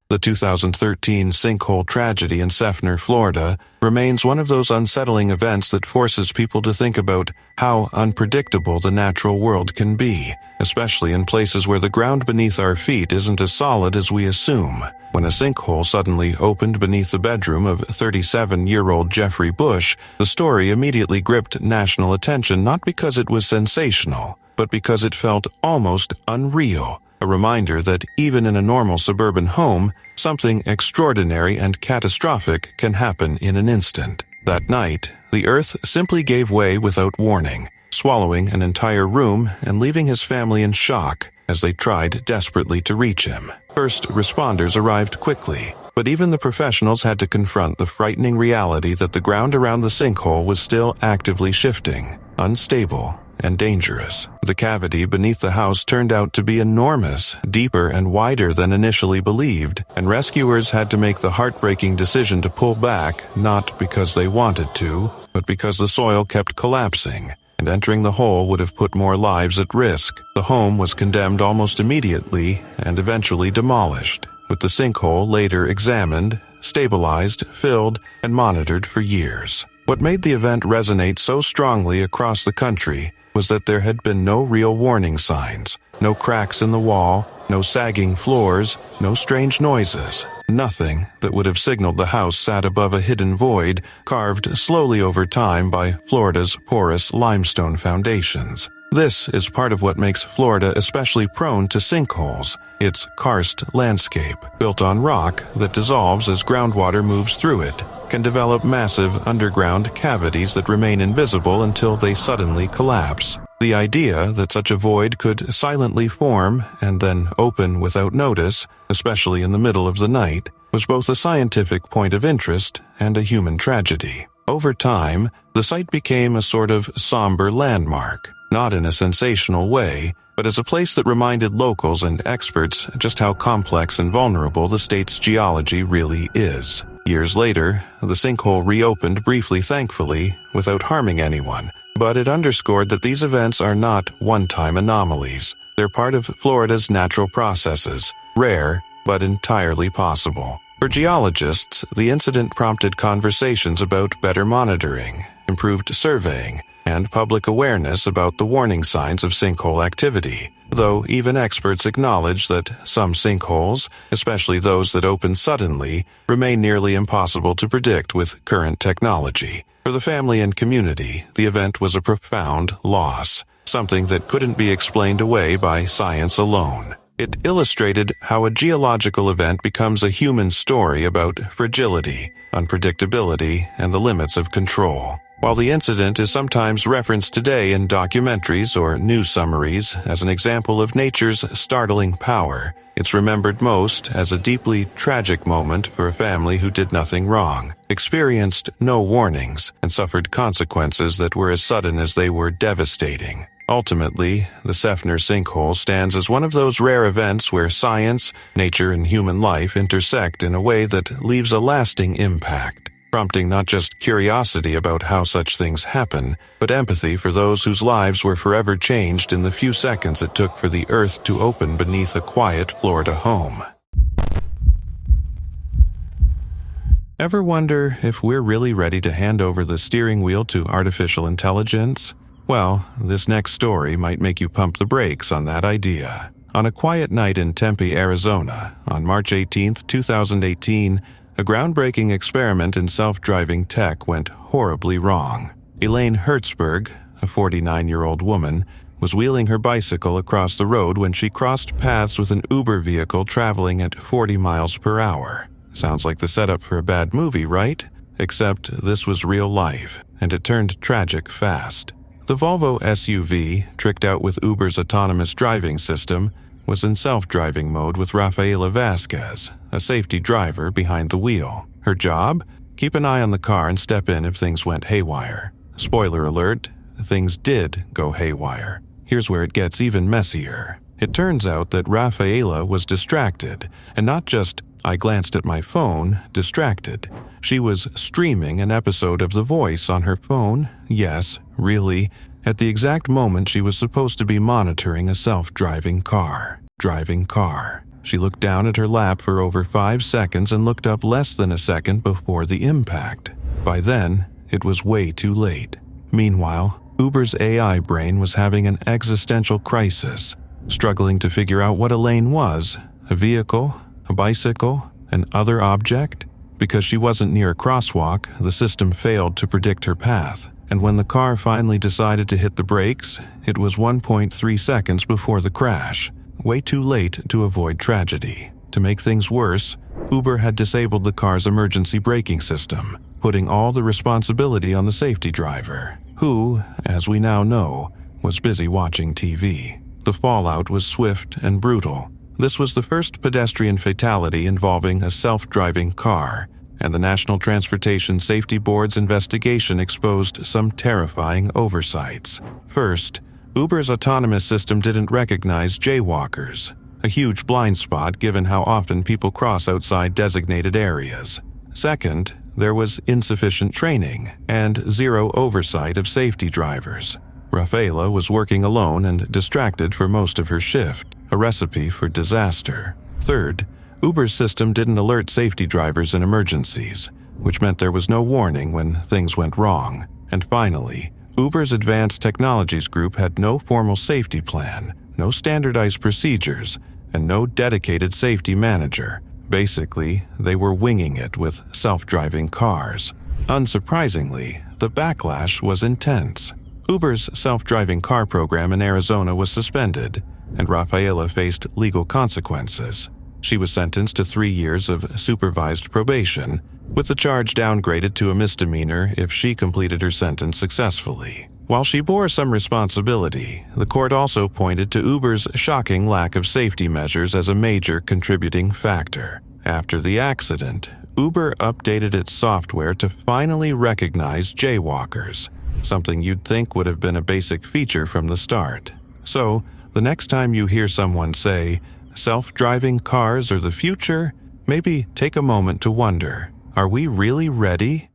The 2013 sinkhole tragedy in Seffner, Florida, remains one of those unsettling events that forces people to think about how unpredictable the natural world can be, especially in places where the ground beneath our feet isn't as solid as we assume. When a sinkhole suddenly opened beneath the bedroom of 37-year-old Jeffrey Bush, the story immediately gripped national attention not because it was sensational, but because it felt almost unreal. A reminder that even in a normal suburban home, something extraordinary and catastrophic can happen in an instant. That night, the earth simply gave way without warning, swallowing an entire room and leaving his family in shock as they tried desperately to reach him. First responders arrived quickly, but even the professionals had to confront the frightening reality that the ground around the sinkhole was still actively shifting, unstable, and dangerous. The cavity beneath the house turned out to be enormous, deeper and wider than initially believed, and rescuers had to make the heartbreaking decision to pull back, not because they wanted to, but because the soil kept collapsing, and entering the hole would have put more lives at risk. The home was condemned almost immediately and eventually demolished, with the sinkhole later examined, stabilized, filled, and monitored for years. What made the event resonate so strongly across the country was that there had been no real warning signs, no cracks in the wall, no sagging floors, no strange noises, nothing that would have signaled the house sat above a hidden void carved slowly over time by Florida's porous limestone foundations. This is part of what makes Florida especially prone to sinkholes, its karst landscape, built on rock that dissolves as groundwater moves through it, can develop massive underground cavities that remain invisible until they suddenly collapse. The idea that such a void could silently form and then open without notice, especially in the middle of the night, was both a scientific point of interest and a human tragedy. Over time, the site became a sort of somber landmark, not in a sensational way, but as a place that reminded locals and experts just how complex and vulnerable the state's geology really is. Years later, the sinkhole reopened briefly, thankfully, without harming anyone, but it underscored that these events are not one-time anomalies. They're part of Florida's natural processes, rare but entirely possible. For geologists, the incident prompted conversations about better monitoring, improved surveying, and public awareness about the warning signs of sinkhole activity, though even experts acknowledge that some sinkholes, especially those that open suddenly, remain nearly impossible to predict with current technology. For the family and community, the event was a profound loss, something that couldn't be explained away by science alone. It illustrated how a geological event becomes a human story about fragility, unpredictability, and the limits of control. While the incident is sometimes referenced today in documentaries or news summaries as an example of nature's startling power, it's remembered most as a deeply tragic moment for a family who did nothing wrong, experienced no warnings, and suffered consequences that were as sudden as they were devastating. Ultimately, the Seffner sinkhole stands as one of those rare events where science, nature, and human life intersect in a way that leaves a lasting impact, prompting not just curiosity about how such things happen, but empathy for those whose lives were forever changed in the few seconds it took for the earth to open beneath a quiet Florida home. Ever wonder if we're really ready to hand over the steering wheel to artificial intelligence? Well, this next story might make you pump the brakes on that idea. On a quiet night in Tempe, Arizona, on March 18, 2018, a groundbreaking experiment in self-driving tech went horribly wrong. Elaine Hertzberg, a 49-year-old woman, was wheeling her bicycle across the road when she crossed paths with an Uber vehicle traveling at 40 miles per hour. Sounds like the setup for a bad movie, right? Except this was real life, and it turned tragic fast. The Volvo SUV, tricked out with Uber's autonomous driving system, was in self-driving mode with Rafaela Vasquez, a safety driver, behind the wheel. Her job? Keep an eye on the car and step in if things went haywire. Spoiler alert, things did go haywire. Here's where it gets even messier. It turns out that Rafaela was distracted, and not just "I glanced at my phone" distracted. She was streaming an episode of The Voice on her phone, yes, really, at the exact moment she was supposed to be monitoring a self-driving car. She looked down at her lap for over 5 seconds and looked up less than a second before the impact. By then, it was way too late. Meanwhile, Uber's AI brain was having an existential crisis, struggling to figure out what Elaine was: a vehicle, a bicycle, an other object. Because she wasn't near a crosswalk, the system failed to predict her path, and when the car finally decided to hit the brakes, it was 1.3 seconds before the crash, way too late to avoid tragedy. To make things worse, Uber had disabled the car's emergency braking system, putting all the responsibility on the safety driver, who, as we now know, was busy watching TV. The fallout was swift and brutal. This was the first pedestrian fatality involving a self-driving car, and the National Transportation Safety Board's investigation exposed some terrifying oversights. First, Uber's autonomous system didn't recognize jaywalkers, a huge blind spot given how often people cross outside designated areas. Second, there was insufficient training and zero oversight of safety drivers. Rafaela was working alone and distracted for most of her shift, a recipe for disaster. Third, Uber's system didn't alert safety drivers in emergencies, which meant there was no warning when things went wrong. And finally, Uber's Advanced Technologies Group had no formal safety plan, no standardized procedures, and no dedicated safety manager. Basically, they were winging it with self-driving cars. Unsurprisingly, the backlash was intense. Uber's self-driving car program in Arizona was suspended, and Rafaela faced legal consequences. She was sentenced to 3 years of supervised probation, with the charge downgraded to a misdemeanor if she completed her sentence successfully. While she bore some responsibility, the court also pointed to Uber's shocking lack of safety measures as a major contributing factor. After the accident, Uber updated its software to finally recognize jaywalkers, something you'd think would have been a basic feature from the start. So, the next time you hear someone say, "Self-driving cars are the future," maybe take a moment to wonder, are we really ready?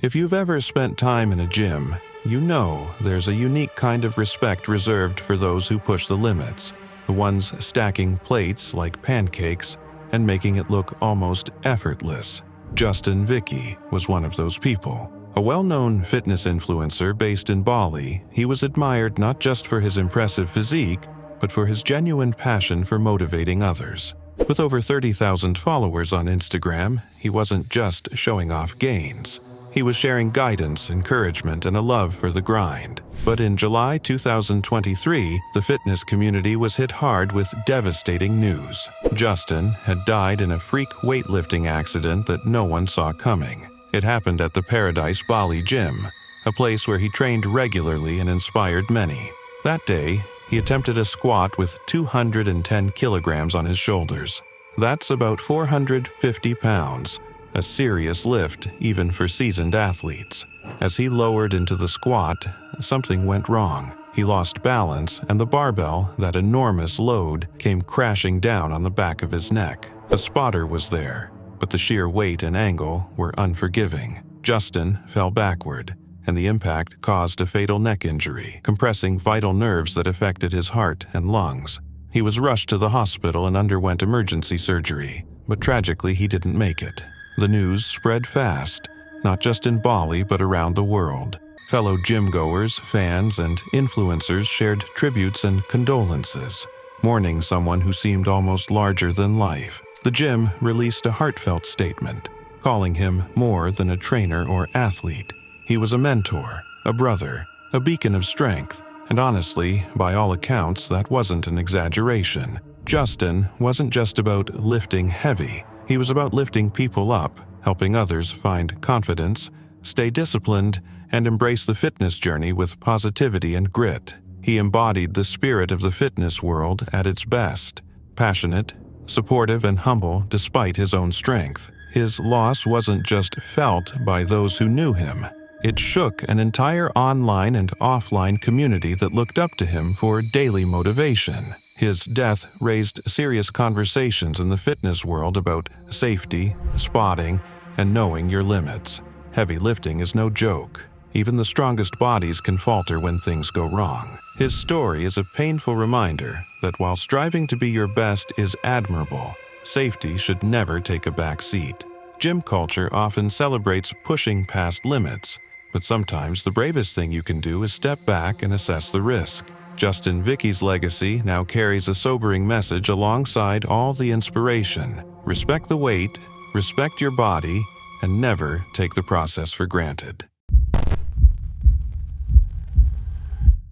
If you've ever spent time in a gym, you know there's a unique kind of respect reserved for those who push the limits, the ones stacking plates like pancakes and making it look almost effortless. Justin Vicky was one of those people. A well-known fitness influencer based in Bali, he was admired not just for his impressive physique, but for his genuine passion for motivating others. With over 30,000 followers on Instagram, he wasn't just showing off gains. He was sharing guidance, encouragement, and a love for the grind. But in July 2023, the fitness community was hit hard with devastating news. Justin had died in a freak weightlifting accident that no one saw coming. It happened at the Paradise Bali Gym, a place where he trained regularly and inspired many. That day, he attempted a squat with 210 kilograms on his shoulders. That's about 450 pounds. A serious lift even for seasoned athletes. As he lowered into the squat, something went wrong. He lost balance, and the barbell, that enormous load, came crashing down on the back of his neck. A spotter was there, but the sheer weight and angle were unforgiving. Justin fell backward, and the impact caused a fatal neck injury, compressing vital nerves that affected his heart and lungs. He was rushed to the hospital and underwent emergency surgery, but tragically he didn't make it. The news spread fast, not just in Bali but around the world. Fellow gym-goers, fans, and influencers shared tributes and condolences, mourning someone who seemed almost larger than life. The gym released a heartfelt statement, calling him more than a trainer or athlete. He was a mentor, a brother, a beacon of strength, and honestly, by all accounts, that wasn't an exaggeration. Justin wasn't just about lifting heavy. He was about lifting people up, helping others find confidence, stay disciplined, and embrace the fitness journey with positivity and grit. He embodied the spirit of the fitness world at its best, passionate, supportive, and humble despite his own strength. His loss wasn't just felt by those who knew him. It shook an entire online and offline community that looked up to him for daily motivation. His death raised serious conversations in the fitness world about safety, spotting, and knowing your limits. Heavy lifting is no joke. Even the strongest bodies can falter when things go wrong. His story is a painful reminder that while striving to be your best is admirable, safety should never take a back seat. Gym culture often celebrates pushing past limits, but sometimes the bravest thing you can do is step back and assess the risk. Justin Vicky's legacy now carries a sobering message alongside all the inspiration. Respect the weight, respect your body, and never take the process for granted.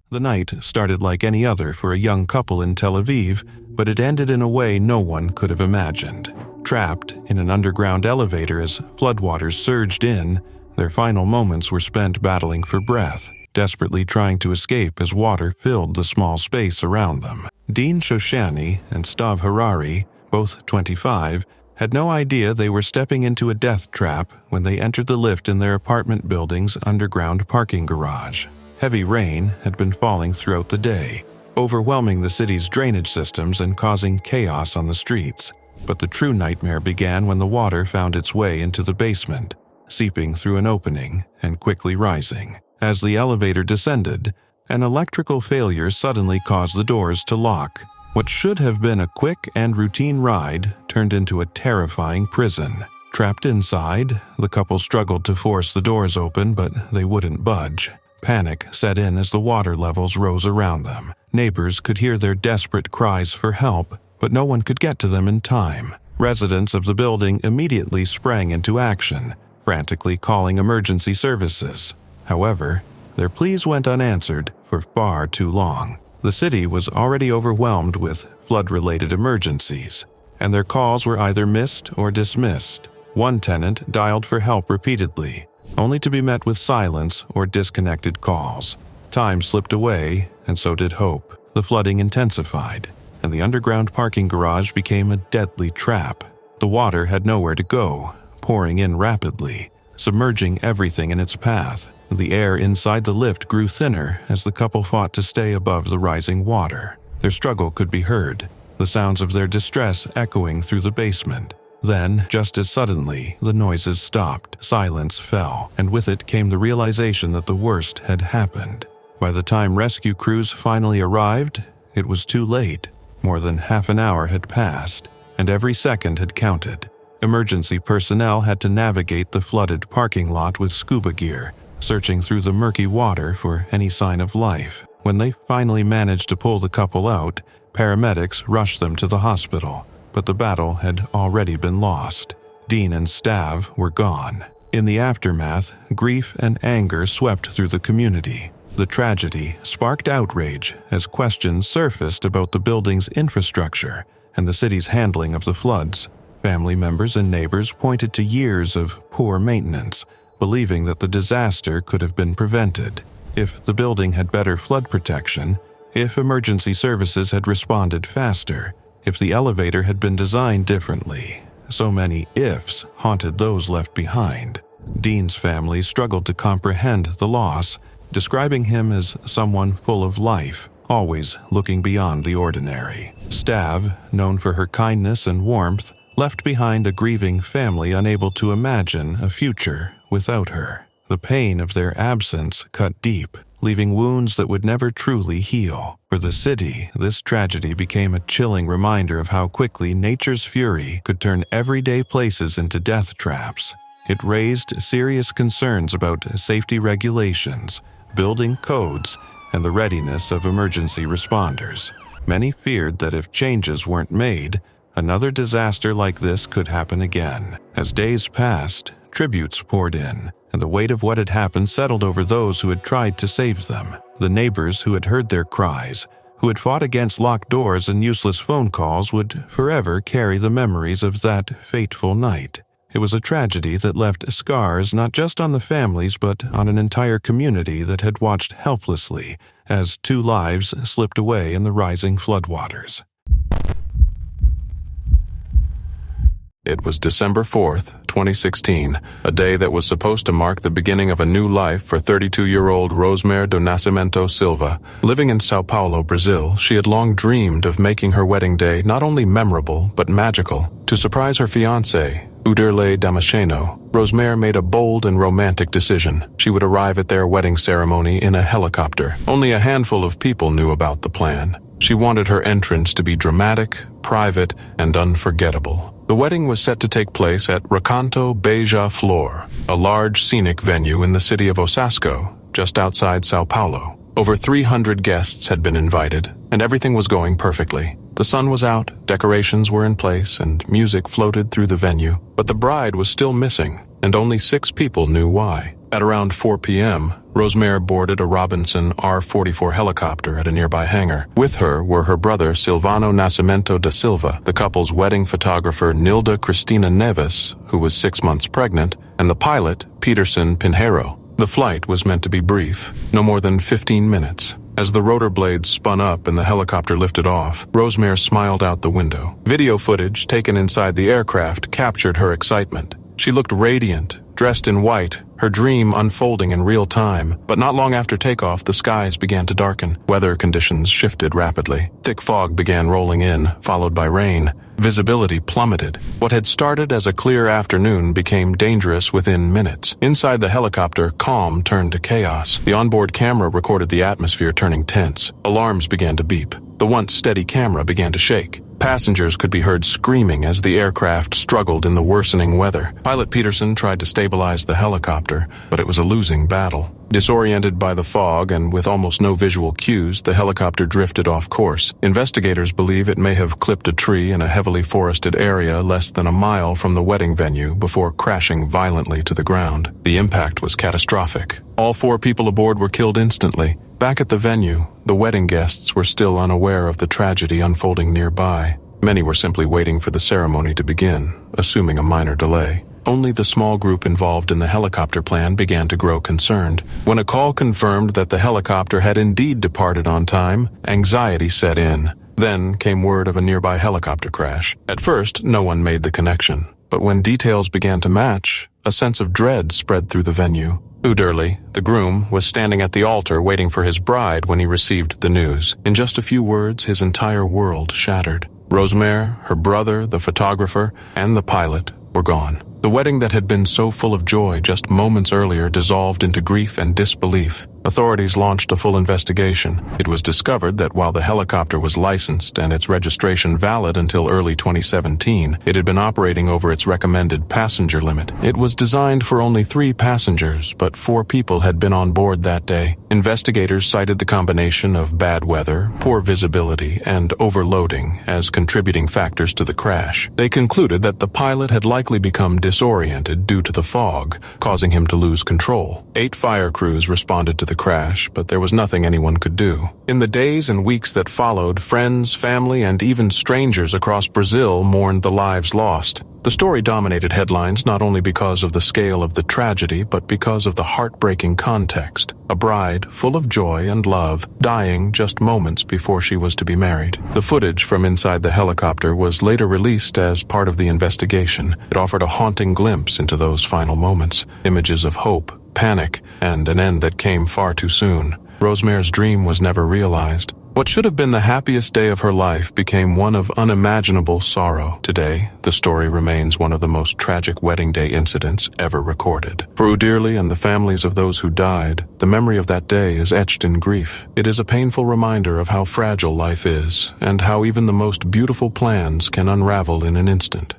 The night started like any other for a young couple in Tel Aviv, but it ended in a way no one could have imagined. Trapped in an underground elevator as floodwaters surged in, their final moments were spent battling for breath, desperately trying to escape as water filled the small space around them. Dean Shoshani and Stav Harari, both 25, had no idea they were stepping into a death trap when they entered the lift in their apartment building's underground parking garage. Heavy rain had been falling throughout the day, overwhelming the city's drainage systems and causing chaos on the streets. But the true nightmare began when the water found its way into the basement, seeping through an opening and quickly rising. As the elevator descended, an electrical failure suddenly caused the doors to lock. What should have been a quick and routine ride turned into a terrifying prison. Trapped inside, the couple struggled to force the doors open, but they wouldn't budge. Panic set in as the water levels rose around them. Neighbors could hear their desperate cries for help, but no one could get to them in time. Residents of the building immediately sprang into action, frantically calling emergency services. However, their pleas went unanswered for far too long. The city was already overwhelmed with flood-related emergencies, and their calls were either missed or dismissed. One tenant dialed for help repeatedly, only to be met with silence or disconnected calls. Time slipped away, and so did hope. The flooding intensified, and the underground parking garage became a deadly trap. The water had nowhere to go, pouring in rapidly, submerging everything in its path. The air inside the lift grew thinner as the couple fought to stay above the rising water. Their struggle could be heard, the sounds of their distress echoing through the basement. Then, just as suddenly, the noises stopped, silence fell, and with it came the realization that the worst had happened. By the time rescue crews finally arrived, it was too late. More than half an hour had passed, and every second had counted. Emergency personnel had to navigate the flooded parking lot with scuba gear, searching through the murky water for any sign of life. When they finally managed to pull the couple out, paramedics rushed them to the hospital, but the battle had already been lost. Dean and Stav were gone. In the aftermath, grief and anger swept through the community. The tragedy sparked outrage as questions surfaced about the building's infrastructure and the city's handling of the floods. Family members and neighbors pointed to years of poor maintenance, believing that the disaster could have been prevented if the building had better flood protection, if emergency services had responded faster, if the elevator had been designed differently. So many ifs haunted those left behind. Dean's family struggled to comprehend the loss, describing him as someone full of life, always looking beyond the ordinary. Stav, known for her kindness and warmth, left behind a grieving family unable to imagine a future without her. The pain of their absence cut deep, leaving wounds that would never truly heal. For the city, this tragedy became a chilling reminder of how quickly nature's fury could turn everyday places into death traps. It raised serious concerns about safety regulations, building codes, and the readiness of emergency responders. Many feared that if changes weren't made, another disaster like this could happen again. As days passed, tributes poured in, and the weight of what had happened settled over those who had tried to save them. The neighbors who had heard their cries, who had fought against locked doors and useless phone calls, would forever carry the memories of that fateful night. It was a tragedy that left scars not just on the families but on an entire community that had watched helplessly as 2 lives slipped away in the rising floodwaters. It was December 4th, 2016, a day that was supposed to mark the beginning of a new life for 32-year-old Rosmar do Nascimento Silva. Living in Sao Paulo, Brazil, she had long dreamed of making her wedding day not only memorable but magical. To surprise her fiancé, Uderley Damasceno, Rosmar made a bold and romantic decision. She would arrive at their wedding ceremony in a helicopter. Only a handful of people knew about the plan. She wanted her entrance to be dramatic, private, and unforgettable. The wedding was set to take place at Recanto Beija-Flor, a large scenic venue in the city of Osasco, just outside Sao Paulo. Over 300 guests had been invited, and everything was going perfectly. The sun was out, decorations were in place, and music floated through the venue. But the bride was still missing, and only 6 people knew why. At around 4 p.m., Rosmar boarded a Robinson R-44 helicopter at a nearby hangar. With her were her brother Silvano Nascimento da Silva, the couple's wedding photographer Nilda Cristina Neves, who was 6 months pregnant, and the pilot Peterson Pinheiro. The flight was meant to be brief, no more than 15 minutes. As the rotor blades spun up and the helicopter lifted off, Rosmar smiled out the window. Video footage taken inside the aircraft captured her excitement. She looked radiant, dressed in white, her dream unfolding in real time. But not long after takeoff, the skies began to darken. Weather conditions shifted rapidly. Thick fog began rolling in, followed by rain. Visibility plummeted. What had started as a clear afternoon became dangerous within minutes. Inside the helicopter, calm turned to chaos. The onboard camera recorded the atmosphere turning tense. Alarms began to beep. The once steady camera began to shake. Passengers could be heard screaming as the aircraft struggled in the worsening weather. Pilot Peterson tried to stabilize the helicopter, but it was a losing battle. Disoriented by the fog and with almost no visual cues, the helicopter drifted off course. Investigators believe it may have clipped a tree in a heavily forested area less than a mile from the wedding venue before crashing violently to the ground. The impact was catastrophic. All 4 people aboard were killed instantly. Back at the venue, the wedding guests were still unaware of the tragedy unfolding nearby. Many were simply waiting for the ceremony to begin, assuming a minor delay. only the small group involved in the helicopter plan began to grow concerned. When a call confirmed that the helicopter had indeed departed on time, anxiety set in. Then came word of a nearby helicopter crash. At first, no one made the connection. But when details began to match, a sense of dread spread through the venue. Uderli, the groom, was standing at the altar waiting for his bride when he received the news. In just a few words, his entire world shattered. Rosemare, her brother, the photographer, and the pilot were gone. The wedding that had been so full of joy just moments earlier dissolved into grief and disbelief. Authorities launched a full investigation. It was discovered that while the helicopter was licensed and its registration valid until early 2017, it had been operating over its recommended passenger limit. It was designed for only 3 passengers, but 4 people had been on board that day. Investigators cited the combination of bad weather, poor visibility, and overloading as contributing factors to the crash. They concluded that the pilot had likely become disoriented due to the fog, causing him to lose control. 8 fire crews responded to the crash, but there was nothing anyone could do. In the days and weeks that followed, friends, family, and even strangers across Brazil mourned the lives lost. The story dominated headlines not only because of the scale of the tragedy, but because of the heartbreaking context. A bride, full of joy and love, dying just moments before she was to be married. The footage from inside the helicopter was later released as part of the investigation. It offered a haunting glimpse into those final moments, images of hope, panic, and an end that came far too soon. Rosemare's dream was never realized. What should have been the happiest day of her life became one of unimaginable sorrow. Today, the story remains one of the most tragic wedding day incidents ever recorded. For Uderli and the families of those who died, the memory of that day is etched in grief. It is a painful reminder of how fragile life is, and how even the most beautiful plans can unravel in an instant.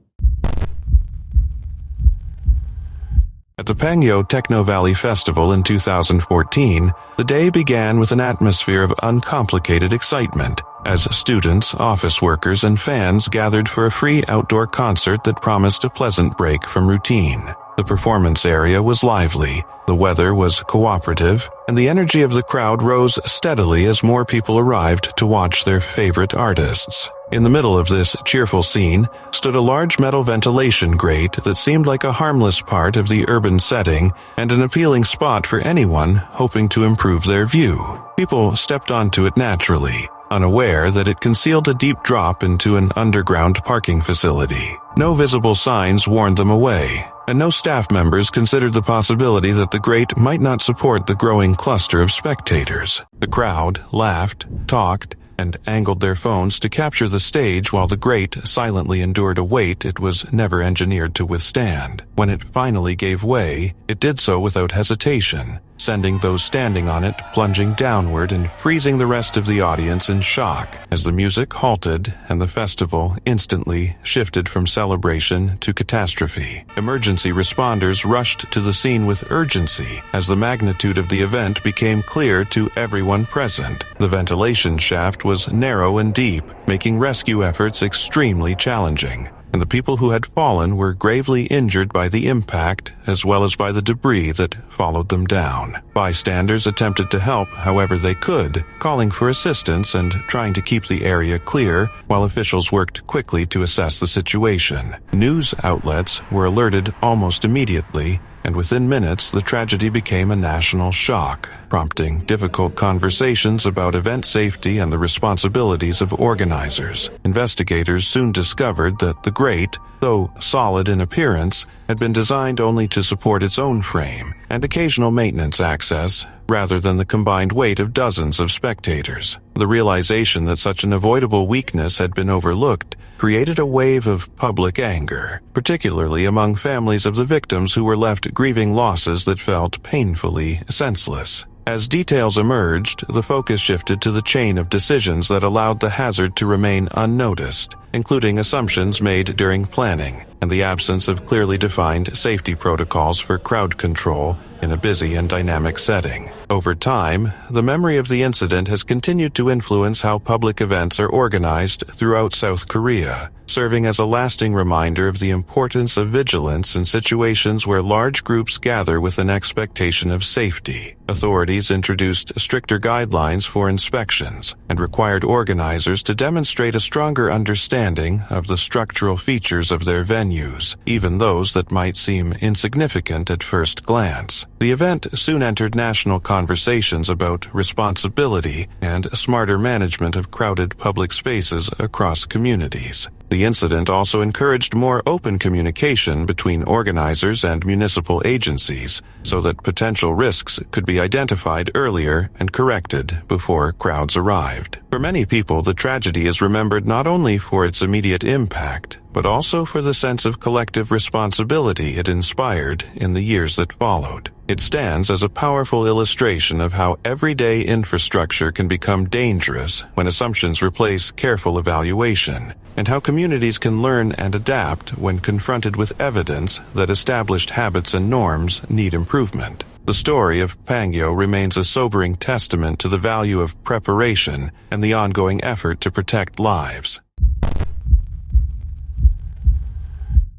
At the Pangyo Techno Valley Festival in 2014, the day began with an atmosphere of uncomplicated excitement, as students, office workers, and fans gathered for a free outdoor concert that promised a pleasant break from routine. The performance area was lively, the weather was cooperative, and the energy of the crowd rose steadily as more people arrived to watch their favorite artists. In the middle of this cheerful scene stood a large metal ventilation grate that seemed like a harmless part of the urban setting and an appealing spot for anyone hoping to improve their view. People stepped onto it naturally, unaware that it concealed a deep drop into an underground parking facility. No visible signs warned them away, and no staff members considered the possibility that the grate might not support the growing cluster of spectators. The crowd laughed, talked, and angled their phones to capture the stage while the grate silently endured a weight it was never engineered to withstand. When it finally gave way, it did so without hesitation, sending those standing on it plunging downward and freezing the rest of the audience in shock as the music halted and the festival instantly shifted from celebration to catastrophe. Emergency responders rushed to the scene with urgency as the magnitude of the event became clear to everyone present. The ventilation shaft was narrow and deep, making rescue efforts extremely challenging, and the people who had fallen were gravely injured by the impact as well as by the debris that followed them down. Bystanders attempted to help however they could, calling for assistance and trying to keep the area clear while officials worked quickly to assess the situation. News outlets were alerted almost immediately, and within minutes the tragedy became a national shock, prompting difficult conversations about event safety and the responsibilities of organizers. Investigators soon discovered that the grate, though solid in appearance, had been designed only to support its own frame and occasional maintenance access, rather than the combined weight of dozens of spectators. The realization that such an avoidable weakness had been overlooked created a wave of public anger, particularly among families of the victims who were left grieving losses that felt painfully senseless. As details emerged, the focus shifted to the chain of decisions that allowed the hazard to remain unnoticed, including assumptions made during planning and the absence of clearly defined safety protocols for crowd control in a busy and dynamic setting. Over time, the memory of the incident has continued to influence how public events are organized throughout South Korea, serving as a lasting reminder of the importance of vigilance in situations where large groups gather with an expectation of safety. Authorities introduced stricter guidelines for inspections and required organizers to demonstrate a stronger understanding of the structural features of their venues, even those that might seem insignificant at first glance. The event soon entered national conversations about responsibility and smarter management of crowded public spaces across communities. The incident also encouraged more open communication between organizers and municipal agencies so that potential risks could be identified earlier and corrected before crowds arrived. For many people, the tragedy is remembered not only for its immediate impact, but also for the sense of collective responsibility it inspired in the years that followed. It stands as a powerful illustration of how everyday infrastructure can become dangerous when assumptions replace careful evaluation, and how communities can learn and adapt when confronted with evidence that established habits and norms need improvement. The story of Pangyo remains a sobering testament to the value of preparation and the ongoing effort to protect lives.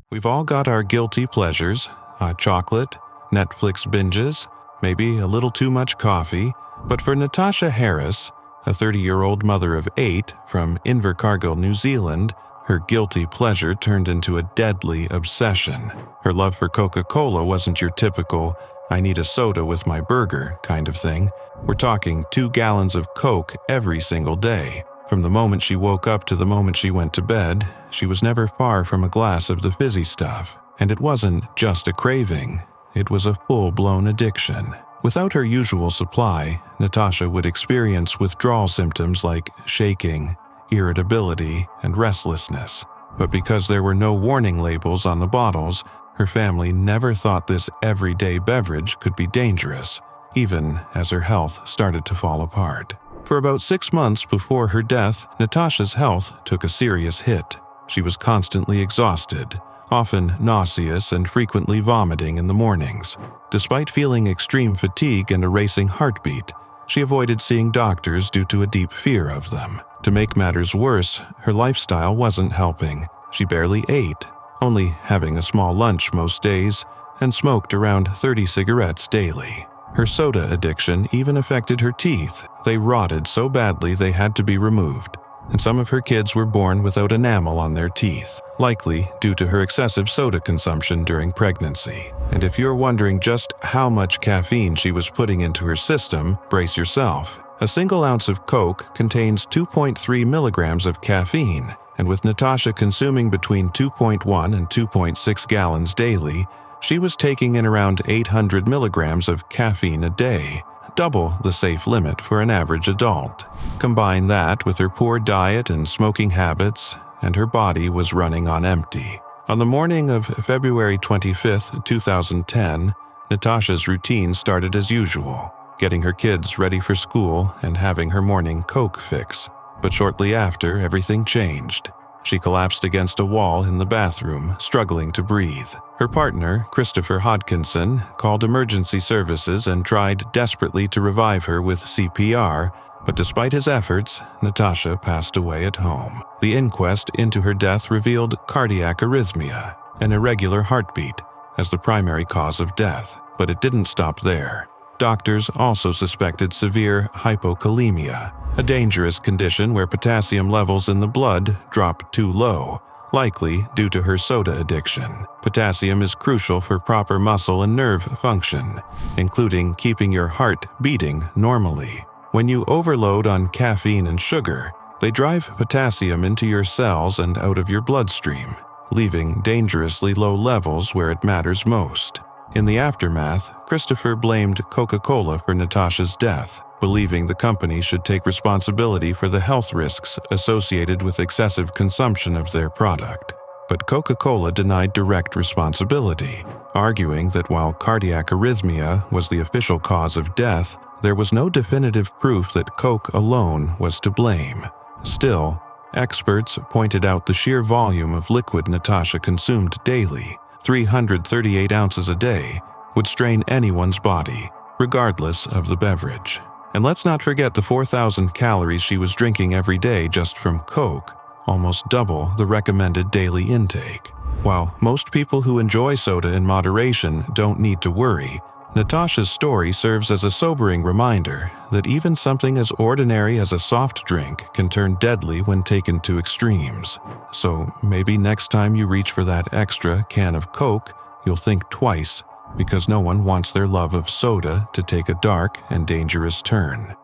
We've all got our guilty pleasures: hot chocolate, Netflix binges, maybe a little too much coffee. But for Natasha Harris, a 30-year-old mother of 8 from Invercargill, New Zealand, her guilty pleasure turned into a deadly obsession. Her love for Coca-Cola wasn't your typical, "I need a soda with my burger" kind of thing. We're talking 2 gallons of Coke every single day. From the moment she woke up to the moment she went to bed, she was never far from a glass of the fizzy stuff. And it wasn't just a craving. It was a full-blown addiction. Without her usual supply, Natasha would experience withdrawal symptoms like shaking, irritability, and restlessness. But because there were no warning labels on the bottles, her family never thought this everyday beverage could be dangerous, even as her health started to fall apart. For about 6 months before her death, Natasha's health took a serious hit. She was constantly exhausted, often nauseous and frequently vomiting in the mornings. Despite feeling extreme fatigue and a racing heartbeat, she avoided seeing doctors due to a deep fear of them. To make matters worse, her lifestyle wasn't helping. She barely ate, only having a small lunch most days, and smoked around 30 cigarettes daily. Her soda addiction even affected her teeth. They rotted so badly they had to be removed. And some of her kids were born without enamel on their teeth, likely due to her excessive soda consumption during pregnancy. And if you're wondering just how much caffeine she was putting into her system, brace yourself. A single ounce of Coke contains 2.3 milligrams of caffeine, and with Natasha consuming between 2.1 and 2.6 gallons daily, she was taking in around 800 milligrams of caffeine a day, double the safe limit for an average adult. Combine that with her poor diet and smoking habits, and her body was running on empty. On the morning of February 25, 2010, Natasha's routine started as usual, getting her kids ready for school and having her morning Coke fix. But shortly after, everything changed. She collapsed against a wall in the bathroom, struggling to breathe. Her partner, Christopher Hodkinson, called emergency services and tried desperately to revive her with CPR, but despite his efforts, Natasha passed away at home. The inquest into her death revealed cardiac arrhythmia, an irregular heartbeat, as the primary cause of death. But it didn't stop there. Doctors also suspected severe hypokalemia, a dangerous condition where potassium levels in the blood drop too low, likely due to her soda addiction. Potassium is crucial for proper muscle and nerve function, including keeping your heart beating normally. When you overload on caffeine and sugar, they drive potassium into your cells and out of your bloodstream, leaving dangerously low levels where it matters most. In the aftermath, Christopher blamed Coca-Cola for Natasha's death, believing the company should take responsibility for the health risks associated with excessive consumption of their product. But Coca-Cola denied direct responsibility, arguing that while cardiac arrhythmia was the official cause of death, there was no definitive proof that Coke alone was to blame. Still, experts pointed out the sheer volume of liquid Natasha consumed daily, 338 ounces a day, would strain anyone's body, regardless of the beverage. And let's not forget the 4,000 calories she was drinking every day just from Coke, almost double the recommended daily intake. While most people who enjoy soda in moderation don't need to worry, Natasha's story serves as a sobering reminder that even something as ordinary as a soft drink can turn deadly when taken to extremes. So maybe next time you reach for that extra can of Coke, you'll think twice, because no one wants their love of soda to take a dark and dangerous turn.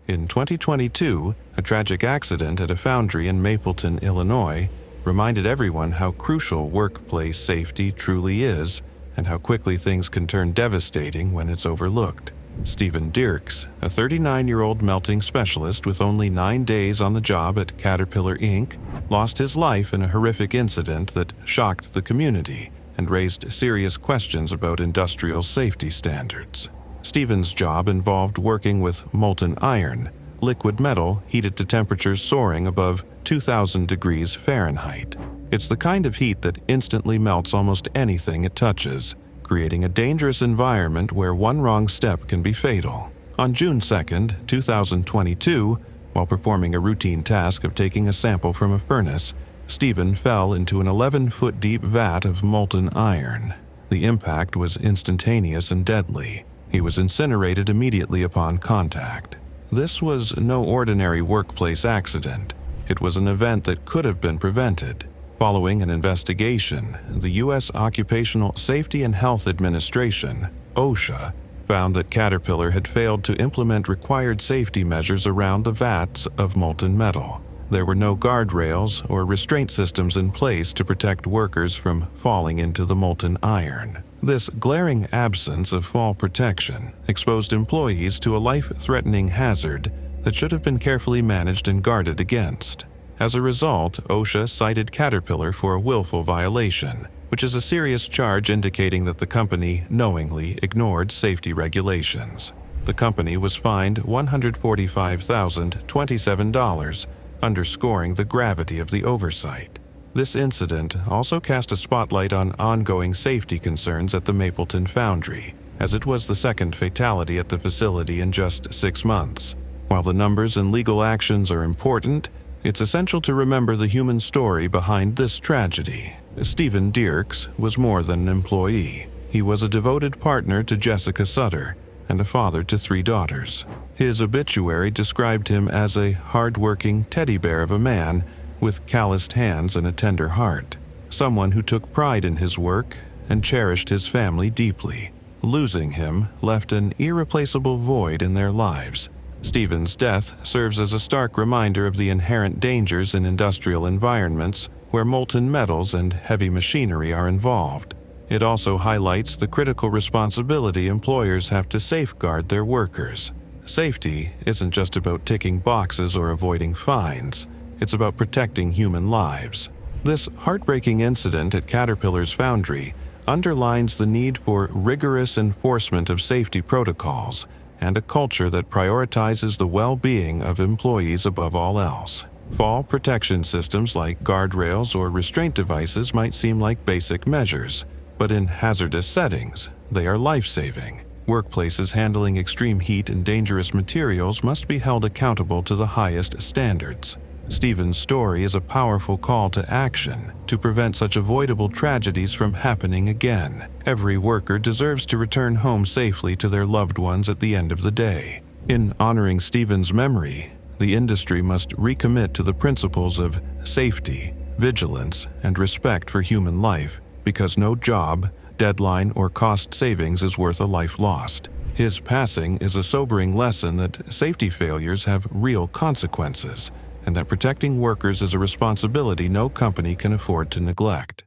In 2022, a tragic accident at a foundry in Mapleton, Illinois, reminded everyone how crucial workplace safety truly is and how quickly things can turn devastating when it's overlooked. Stephen Dirks, a 39-year-old melting specialist with only 9 days on the job at Caterpillar Inc., lost his life in a horrific incident that shocked the community and raised serious questions about industrial safety standards. Stephen's job involved working with molten iron, liquid metal heated to temperatures soaring above 2,000 degrees Fahrenheit. It's the kind of heat that instantly melts almost anything it touches, creating a dangerous environment where one wrong step can be fatal. On June 2, 2022, while performing a routine task of taking a sample from a furnace, Stephen fell into an 11-foot deep vat of molten iron. The impact was instantaneous and deadly. He was incinerated immediately upon contact. This was no ordinary workplace accident. It was an event that could have been prevented. Following an investigation, the U.S. Occupational Safety and Health Administration, OSHA, found that Caterpillar had failed to implement required safety measures around the vats of molten metal. There were no guardrails or restraint systems in place to protect workers from falling into the molten iron. This glaring absence of fall protection exposed employees to a life-threatening hazard that should have been carefully managed and guarded against. As a result, OSHA cited Caterpillar for a willful violation, which is a serious charge indicating that the company knowingly ignored safety regulations. The company was fined $145,027, underscoring the gravity of the oversight. This incident also cast a spotlight on ongoing safety concerns at the Mapleton foundry, as it was the second fatality at the facility in just 6 months. While the numbers and legal actions are important, it's essential to remember the human story behind this tragedy. Stephen Dirks was more than an employee. He was a devoted partner to Jessica Sutter and a father to 3 daughters. His obituary described him as a hard-working teddy bear of a man with calloused hands and a tender heart, someone who took pride in his work and cherished his family deeply. Losing him left an irreplaceable void in their lives. Stephen's death serves as a stark reminder of the inherent dangers in industrial environments where molten metals and heavy machinery are involved. It also highlights the critical responsibility employers have to safeguard their workers. Safety isn't just about ticking boxes or avoiding fines. It's about protecting human lives. This heartbreaking incident at Caterpillar's foundry underlines the need for rigorous enforcement of safety protocols and a culture that prioritizes the well-being of employees above all else. Fall protection systems like guardrails or restraint devices might seem like basic measures, but in hazardous settings, they are life-saving. Workplaces handling extreme heat and dangerous materials must be held accountable to the highest standards. Stephen's story is a powerful call to action to prevent such avoidable tragedies from happening again. Every worker deserves to return home safely to their loved ones at the end of the day. In honoring Stephen's memory, the industry must recommit to the principles of safety, vigilance, and respect for human life, because no job, deadline, or cost savings is worth a life lost. His passing is a sobering lesson that safety failures have real consequences, and that protecting workers is a responsibility no company can afford to neglect.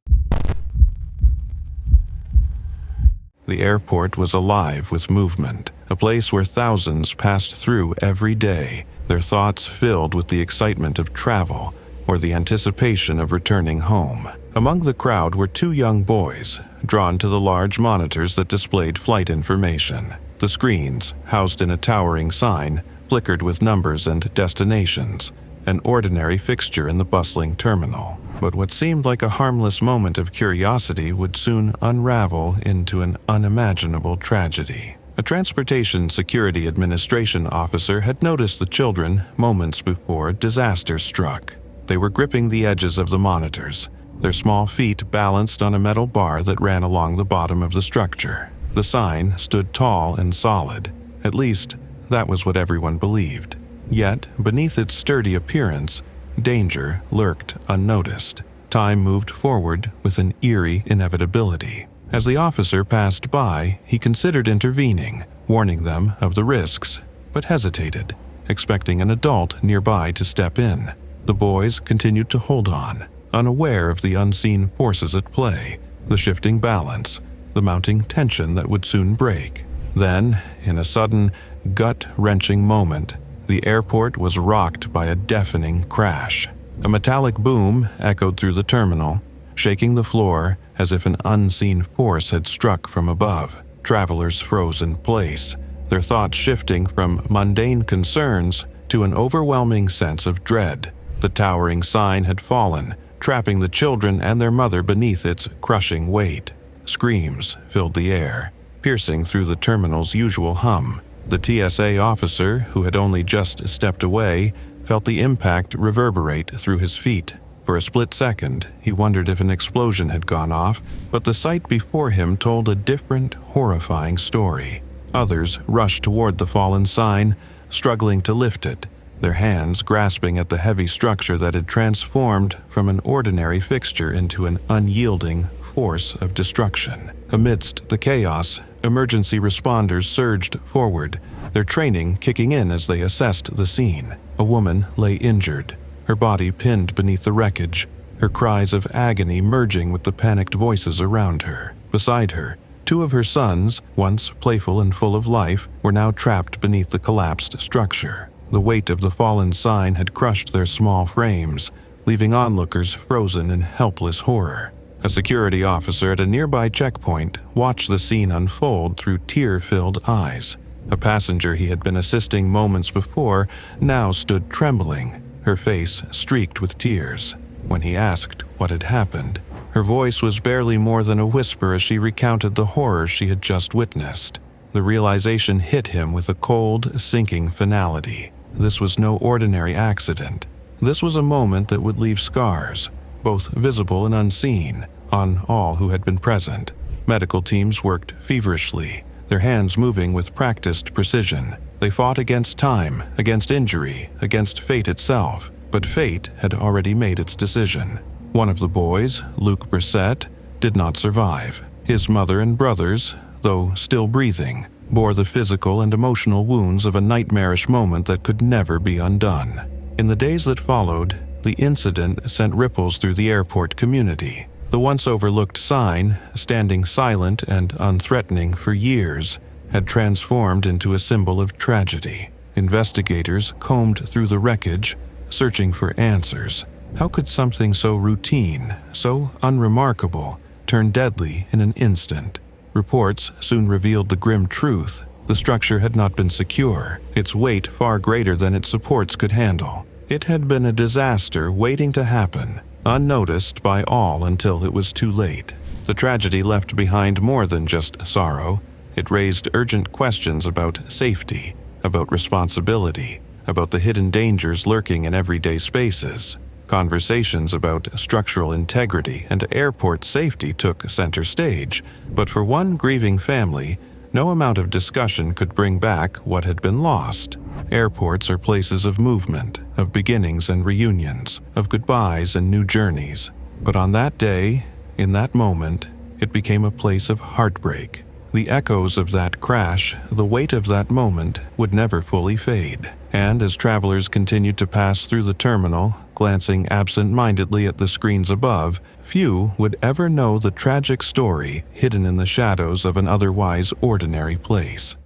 The airport was alive with movement, a place where thousands passed through every day, their thoughts filled with the excitement of travel or the anticipation of returning home. Among the crowd were 2 young boys, drawn to the large monitors that displayed flight information. The screens, housed in a towering sign, flickered with numbers and destinations, an ordinary fixture in the bustling terminal. But what seemed like a harmless moment of curiosity would soon unravel into an unimaginable tragedy. A Transportation Security Administration officer had noticed the children moments before disaster struck. They were gripping the edges of the monitors, their small feet balanced on a metal bar that ran along the bottom of the structure. The sign stood tall and solid. At least, that was what everyone believed. Yet, beneath its sturdy appearance, danger lurked unnoticed. Time moved forward with an eerie inevitability. As the officer passed by, he considered intervening, warning them of the risks, but hesitated, expecting an adult nearby to step in. The boys continued to hold on, unaware of the unseen forces at play, the shifting balance, the mounting tension that would soon break. Then, in a sudden, gut-wrenching moment, the airport was rocked by a deafening crash. A metallic boom echoed through the terminal, shaking the floor as if an unseen force had struck from above. Travelers froze in place, their thoughts shifting from mundane concerns to an overwhelming sense of dread. The towering sign had fallen, trapping the children and their mother beneath its crushing weight. Screams filled the air, piercing through the terminal's usual hum. The TSA officer, who had only just stepped away, felt the impact reverberate through his feet. For a split second, he wondered if an explosion had gone off, but the sight before him told a different, horrifying story. Others rushed toward the fallen sign, struggling to lift it, their hands grasping at the heavy structure that had transformed from an ordinary fixture into an unyielding force of destruction. Amidst the chaos, emergency responders surged forward, their training kicking in as they assessed the scene. A woman lay injured, her body pinned beneath the wreckage, her cries of agony merging with the panicked voices around her. Beside her, two of her sons, once playful and full of life, were now trapped beneath the collapsed structure. The weight of the fallen sign had crushed their small frames, leaving onlookers frozen in helpless horror. A security officer at a nearby checkpoint watched the scene unfold through tear-filled eyes. A passenger he had been assisting moments before now stood trembling, her face streaked with tears. When he asked what had happened, her voice was barely more than a whisper as she recounted the horror she had just witnessed. The realization hit him with a cold, sinking finality. This was no ordinary accident. This was a moment that would leave scars, both visible and unseen, on all who had been present. Medical teams worked feverishly, their hands moving with practiced precision. They fought against time, against injury, against fate itself, but fate had already made its decision. One of the boys, Luke Brissett, did not survive. His mother and brothers, though still breathing, bore the physical and emotional wounds of a nightmarish moment that could never be undone. In the days that followed, the incident sent ripples through the airport community. The once overlooked sign, standing silent and unthreatening for years, had transformed into a symbol of tragedy. Investigators combed through the wreckage, searching for answers. How could something so routine, so unremarkable, turn deadly in an instant? Reports soon revealed the grim truth. The structure had not been secure, its weight far greater than its supports could handle. It had been a disaster waiting to happen, unnoticed by all until it was too late. The tragedy left behind more than just sorrow. It raised urgent questions about safety, about responsibility, about the hidden dangers lurking in everyday spaces. Conversations about structural integrity and airport safety took center stage, but for one grieving family, no amount of discussion could bring back what had been lost. Airports are places of movement, of beginnings and reunions, of goodbyes and new journeys. But on that day, in that moment, it became a place of heartbreak. The echoes of that crash, the weight of that moment, would never fully fade. And as travelers continued to pass through the terminal, glancing absent-mindedly at the screens above, few would ever know the tragic story hidden in the shadows of an otherwise ordinary place.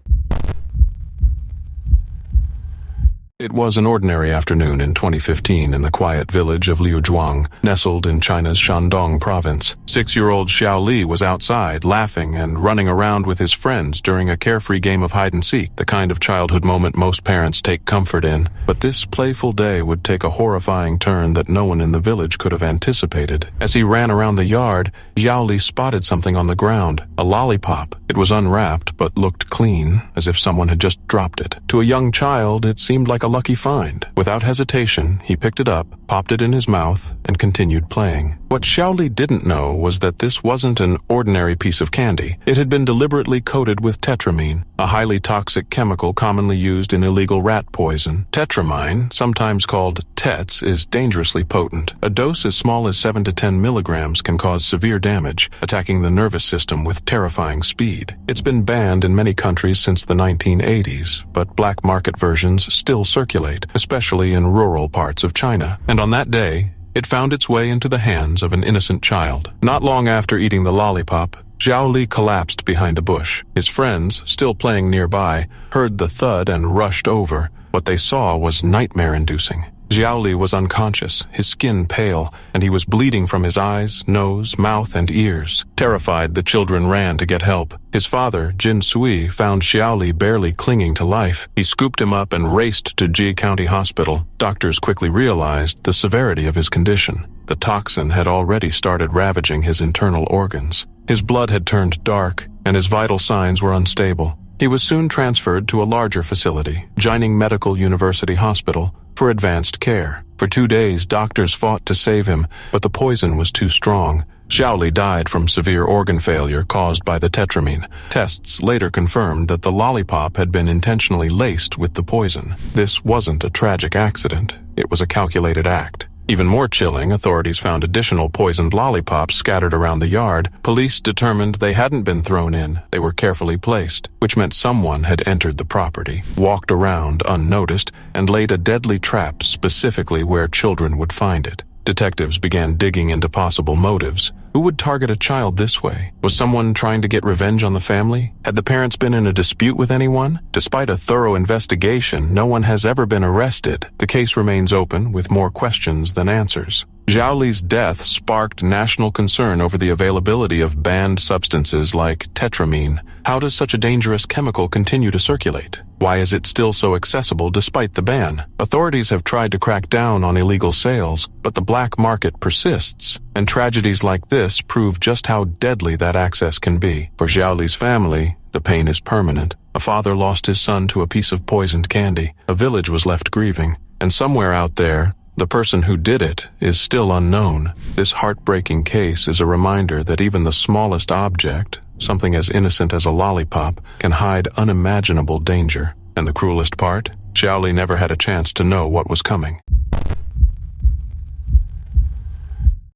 It was an ordinary afternoon in 2015 in the quiet village of Liuzhuang, nestled in China's Shandong province. 6-year-old Xiao Li was outside, laughing and running around with his friends during a carefree game of hide-and-seek, the kind of childhood moment most parents take comfort in. But this playful day would take a horrifying turn that no one in the village could have anticipated. As he ran around the yard, Xiao Li spotted something on the ground, a lollipop. It was unwrapped, but looked clean, as if someone had just dropped it. To a young child, it seemed like a lucky find. Without hesitation, he picked it up, popped it in his mouth, and continued playing. What Xiaoli didn't know was that this wasn't an ordinary piece of candy. It had been deliberately coated with tetramine, a highly toxic chemical commonly used in illegal rat poison. Tetramine, sometimes called TETS, is dangerously potent. A dose as small as 7 to 10 milligrams can cause severe damage, attacking the nervous system with terrifying speed. It's been banned in many countries since the 1980s, but black market versions still circulate, especially in rural parts of China. And on that day, it found its way into the hands of an innocent child. Not long after eating the lollipop, Zhao Li collapsed behind a bush. His friends, still playing nearby, heard the thud and rushed over. What they saw was nightmare-inducing. Zhao Li was unconscious, his skin pale, and he was bleeding from his eyes, nose, mouth, and ears. Terrified, the children ran to get help. His father, Jin Sui, found Xiao Li barely clinging to life. He scooped him up and raced to Ji County Hospital. Doctors quickly realized the severity of his condition. The toxin had already started ravaging his internal organs. His blood had turned dark, and his vital signs were unstable. He was soon transferred to a larger facility, Jining Medical University Hospital, for advanced care. For 2 days, doctors fought to save him, but the poison was too strong. Xiao Li died from severe organ failure caused by the tetramine. Tests later confirmed that the lollipop had been intentionally laced with the poison. This wasn't a tragic accident. It was a calculated act. Even more chilling, authorities found additional poisoned lollipops scattered around the yard. Police determined they hadn't been thrown in. They were carefully placed, which meant someone had entered the property, walked around unnoticed, and laid a deadly trap specifically where children would find it. Detectives began digging into possible motives. Who would target a child this way? Was someone trying to get revenge on the family? Had the parents been in a dispute with anyone? Despite a thorough investigation, no one has ever been arrested. The case remains open, with more questions than answers. Zhao Li's death sparked national concern over the availability of banned substances like tetramine. How does such a dangerous chemical continue to circulate? Why is it still so accessible despite the ban? Authorities have tried to crack down on illegal sales, but the black market persists, and tragedies like this prove just how deadly that access can be. For Zhao Li's family, the pain is permanent. A father lost his son to a piece of poisoned candy. A village was left grieving, and somewhere out there, the person who did it is still unknown. This heartbreaking case is a reminder that even the smallest object, something as innocent as a lollipop, can hide unimaginable danger. And the cruelest part? Xiao Li never had a chance to know what was coming.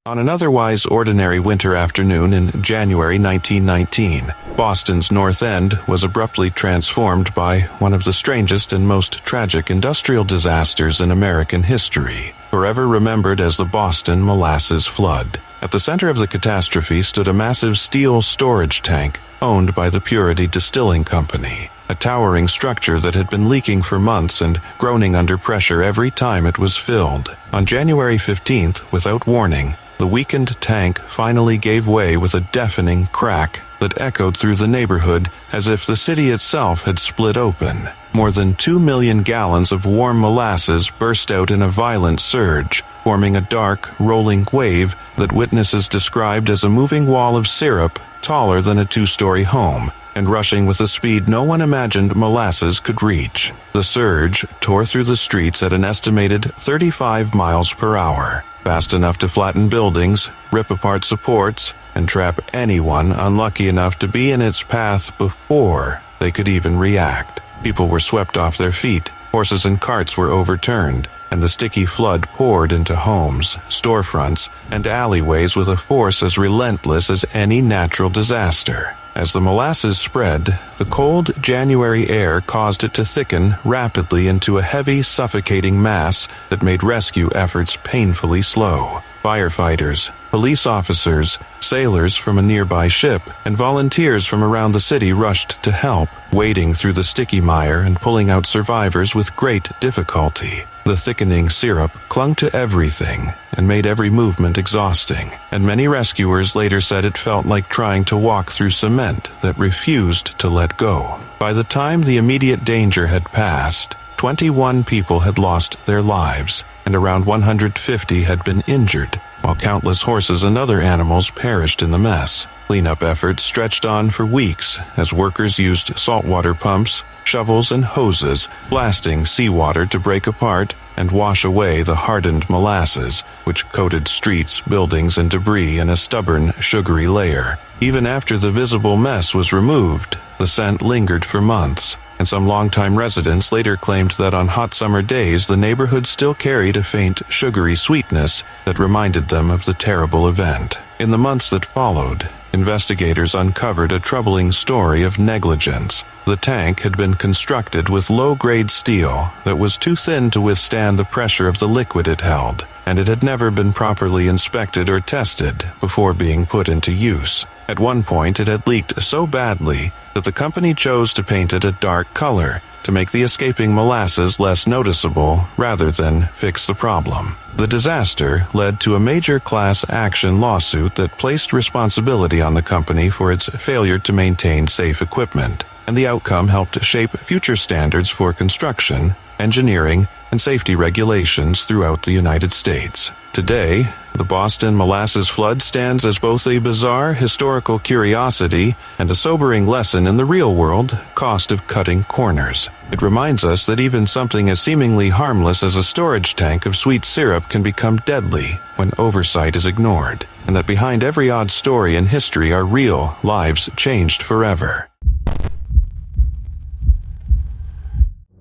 On an otherwise ordinary winter afternoon in January 1919, Boston's North End was abruptly transformed by one of the strangest and most tragic industrial disasters in American history, forever remembered as the Boston Molasses Flood. At the center of the catastrophe stood a massive steel storage tank owned by the Purity Distilling Company, a towering structure that had been leaking for months and groaning under pressure every time it was filled. On January 15th, without warning, the weakened tank finally gave way with a deafening crack that echoed through the neighborhood as if the city itself had split open. More than 2 million gallons of warm molasses burst out in a violent surge, forming a dark, rolling wave that witnesses described as a moving wall of syrup taller than a 2-story home, and rushing with a speed no one imagined molasses could reach. The surge tore through the streets at an estimated 35 miles per hour. Fast enough to flatten buildings, rip apart supports, and trap anyone unlucky enough to be in its path before they could even react. People were swept off their feet, horses and carts were overturned, and the sticky flood poured into homes, storefronts, and alleyways with a force as relentless as any natural disaster. As the molasses spread, the cold January air caused it to thicken rapidly into a heavy, suffocating mass that made rescue efforts painfully slow. Firefighters, police officers, sailors from a nearby ship, and volunteers from around the city rushed to help, wading through the sticky mire and pulling out survivors with great difficulty. The thickening syrup clung to everything and made every movement exhausting, and many rescuers later said it felt like trying to walk through cement that refused to let go. By the time the immediate danger had passed, 21 people had lost their lives, and around 150 had been injured, while countless horses and other animals perished in the mess. Cleanup efforts stretched on for weeks as workers used saltwater pumps, shovels and hoses, blasting seawater to break apart and wash away the hardened molasses, which coated streets, buildings, and debris in a stubborn, sugary layer. Even after the visible mess was removed, the scent lingered for months, and some longtime residents later claimed that on hot summer days the neighborhood still carried a faint, sugary sweetness that reminded them of the terrible event. In the months that followed, investigators uncovered a troubling story of negligence. The tank had been constructed with low-grade steel that was too thin to withstand the pressure of the liquid it held, and it had never been properly inspected or tested before being put into use. At one point, it had leaked so badly that the company chose to paint it a dark color to make the escaping molasses less noticeable rather than fix the problem. The disaster led to a major class action lawsuit that placed responsibility on the company for its failure to maintain safe equipment, and the outcome helped shape future standards for construction, engineering, and safety regulations throughout the United States. Today, the Boston molasses flood stands as both a bizarre historical curiosity and a sobering lesson in the real-world cost of cutting corners. It reminds us that even something as seemingly harmless as a storage tank of sweet syrup can become deadly when oversight is ignored, and that behind every odd story in history are real lives changed forever.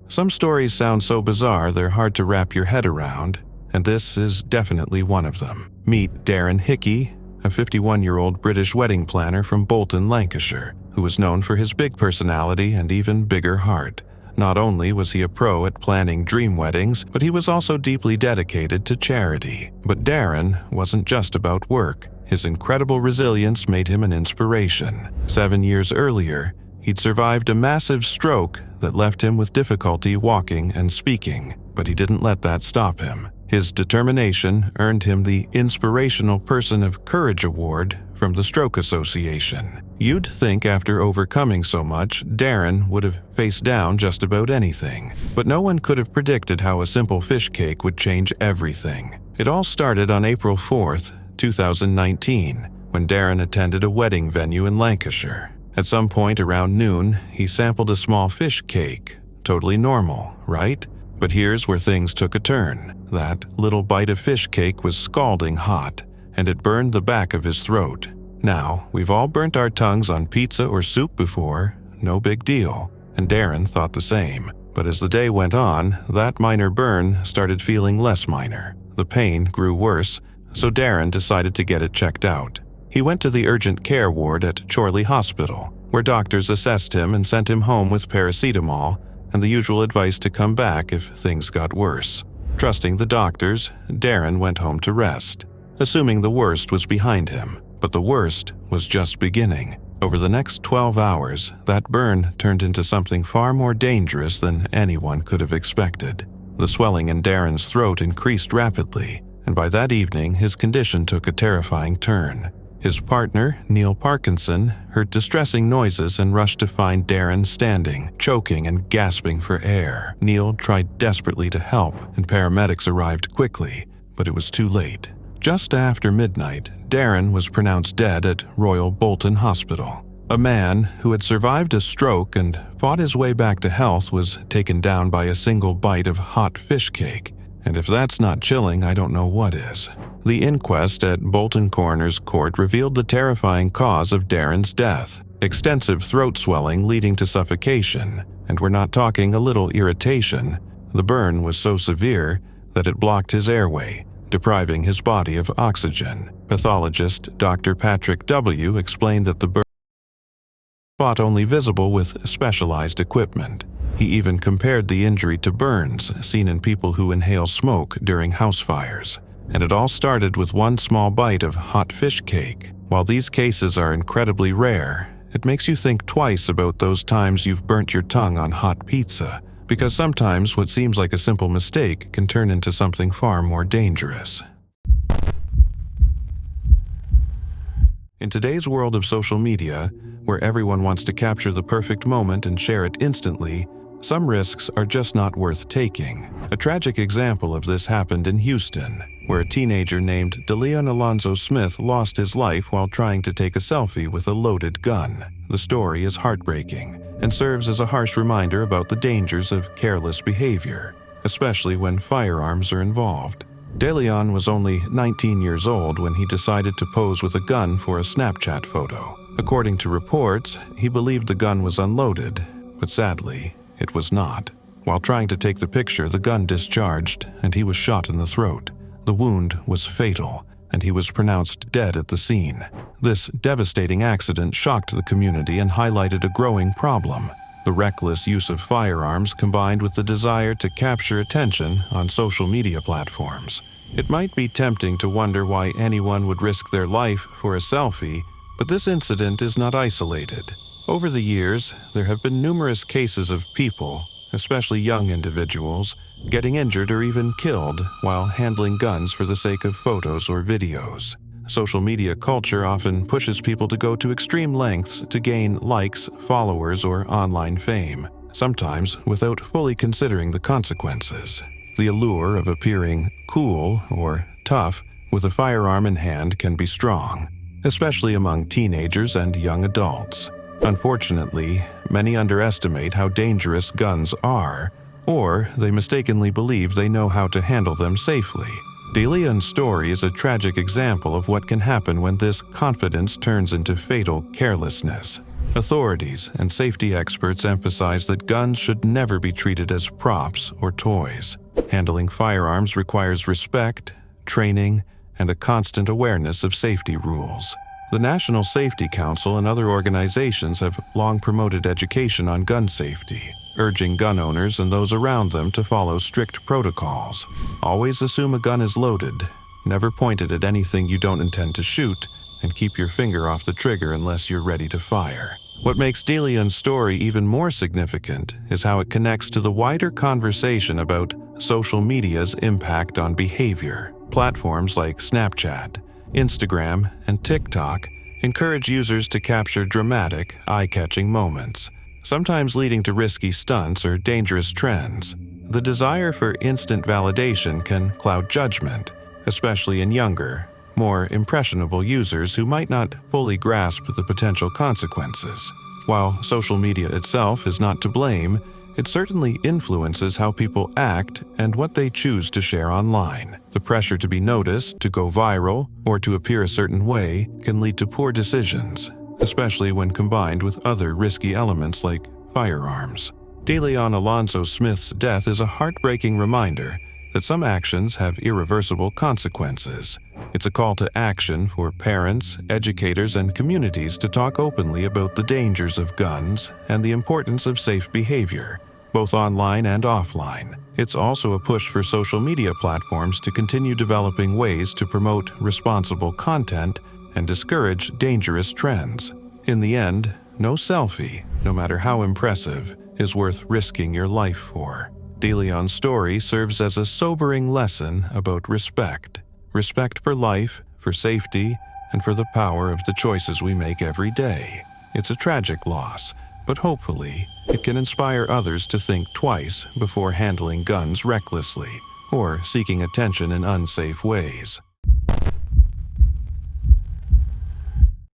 Some stories sound so bizarre they're hard to wrap your head around, and this is definitely one of them. Meet Darren Hickey, a 51-year-old British wedding planner from Bolton, Lancashire, who was known for his big personality and even bigger heart. Not only was he a pro at planning dream weddings, but he was also deeply dedicated to charity. But Darren wasn't just about work. His incredible resilience made him an inspiration. 7 years earlier, he'd survived a massive stroke that left him with difficulty walking and speaking, but he didn't let that stop him. His determination earned him the Inspirational Person of Courage Award from the Stroke Association. You'd think after overcoming so much, Darren would have faced down just about anything, but no one could have predicted how a simple fish cake would change everything. It all started on April 4th, 2019, when Darren attended a wedding venue in Lancashire. At some point around noon, he sampled a small fish cake. Totally normal, right? But here's where things took a turn. That little bite of fish cake was scalding hot, and it burned the back of his throat. Now, we've all burnt our tongues on pizza or soup before, no big deal, and Darren thought the same. But as the day went on, that minor burn started feeling less minor. The pain grew worse, so Darren decided to get it checked out. He went to the urgent care ward at Chorley Hospital, where doctors assessed him and sent him home with paracetamol and the usual advice to come back if things got worse. Trusting the doctors, Darren went home to rest, assuming the worst was behind him. But the worst was just beginning. Over the next 12 hours, that burn turned into something far more dangerous than anyone could have expected. The swelling in Darren's throat increased rapidly, and by that evening his condition took a terrifying turn. His partner, Neil Parkinson, heard distressing noises and rushed to find Darren standing, choking and gasping for air. Neil tried desperately to help, and paramedics arrived quickly, but it was too late. Just after midnight, Darren was pronounced dead at Royal Bolton Hospital. A man who had survived a stroke and fought his way back to health was taken down by a single bite of hot fish cake. And if that's not chilling, I don't know what is. The inquest at Bolton Coroner's Court revealed the terrifying cause of Darren's death: extensive throat swelling leading to suffocation, and we're not talking a little irritation. The burn was so severe that it blocked his airway, depriving his body of oxygen. Pathologist Dr. Patrick W. explained that the burn was spot only visible with specialized equipment. He even compared the injury to burns seen in people who inhale smoke during house fires. And it all started with one small bite of hot fish cake. While these cases are incredibly rare, it makes you think twice about those times you've burnt your tongue on hot pizza, because sometimes what seems like a simple mistake can turn into something far more dangerous. In today's world of social media, where everyone wants to capture the perfect moment and share it instantly, some risks are just not worth taking. A tragic example of this happened in Houston, where a teenager named DeLeon Alonzo Smith lost his life while trying to take a selfie with a loaded gun. The story is heartbreaking, and serves as a harsh reminder about the dangers of careless behavior, especially when firearms are involved. DeLeon was only 19 years old when he decided to pose with a gun for a Snapchat photo. According to reports, he believed the gun was unloaded, but sadly, it was not. While trying to take the picture, the gun discharged and he was shot in the throat. The wound was fatal, and he was pronounced dead at the scene. This devastating accident shocked the community and highlighted a growing problem: the reckless use of firearms combined with the desire to capture attention on social media platforms. It might be tempting to wonder why anyone would risk their life for a selfie, but this incident is not isolated. Over the years, there have been numerous cases of people, especially young individuals, getting injured or even killed while handling guns for the sake of photos or videos. Social media culture often pushes people to go to extreme lengths to gain likes, followers, or online fame, sometimes without fully considering the consequences. The allure of appearing cool or tough with a firearm in hand can be strong, especially among teenagers and young adults. Unfortunately, many underestimate how dangerous guns are, or they mistakenly believe they know how to handle them safely. DeLeon's story is a tragic example of what can happen when this confidence turns into fatal carelessness. Authorities and safety experts emphasize that guns should never be treated as props or toys. Handling firearms requires respect, training, and a constant awareness of safety rules. The National Safety Council and other organizations have long promoted education on gun safety, urging gun owners and those around them to follow strict protocols. Always assume a gun is loaded, never point it at anything you don't intend to shoot, and keep your finger off the trigger unless you're ready to fire. What makes DeLeon's story even more significant is how it connects to the wider conversation about social media's impact on behavior. Platforms like Snapchat, Instagram, and TikTok encourage users to capture dramatic, eye-catching moments, sometimes leading to risky stunts or dangerous trends. The desire for instant validation can cloud judgment, especially in younger, more impressionable users who might not fully grasp the potential consequences. While social media itself is not to blame, it certainly influences how people act and what they choose to share online. The pressure to be noticed, to go viral, or to appear a certain way can lead to poor decisions, especially when combined with other risky elements like firearms. DeLeon Alonzo Smith's death is a heartbreaking reminder that some actions have irreversible consequences. It's a call to action for parents, educators, and communities to talk openly about the dangers of guns and the importance of safe behavior, both online and offline. It's also a push for social media platforms to continue developing ways to promote responsible content and discourage dangerous trends. In the end, no selfie, no matter how impressive, is worth risking your life for. DeLeon's story serves as a sobering lesson about respect. Respect for life, for safety, and for the power of the choices we make every day. It's a tragic loss, but hopefully, it can inspire others to think twice before handling guns recklessly or seeking attention in unsafe ways.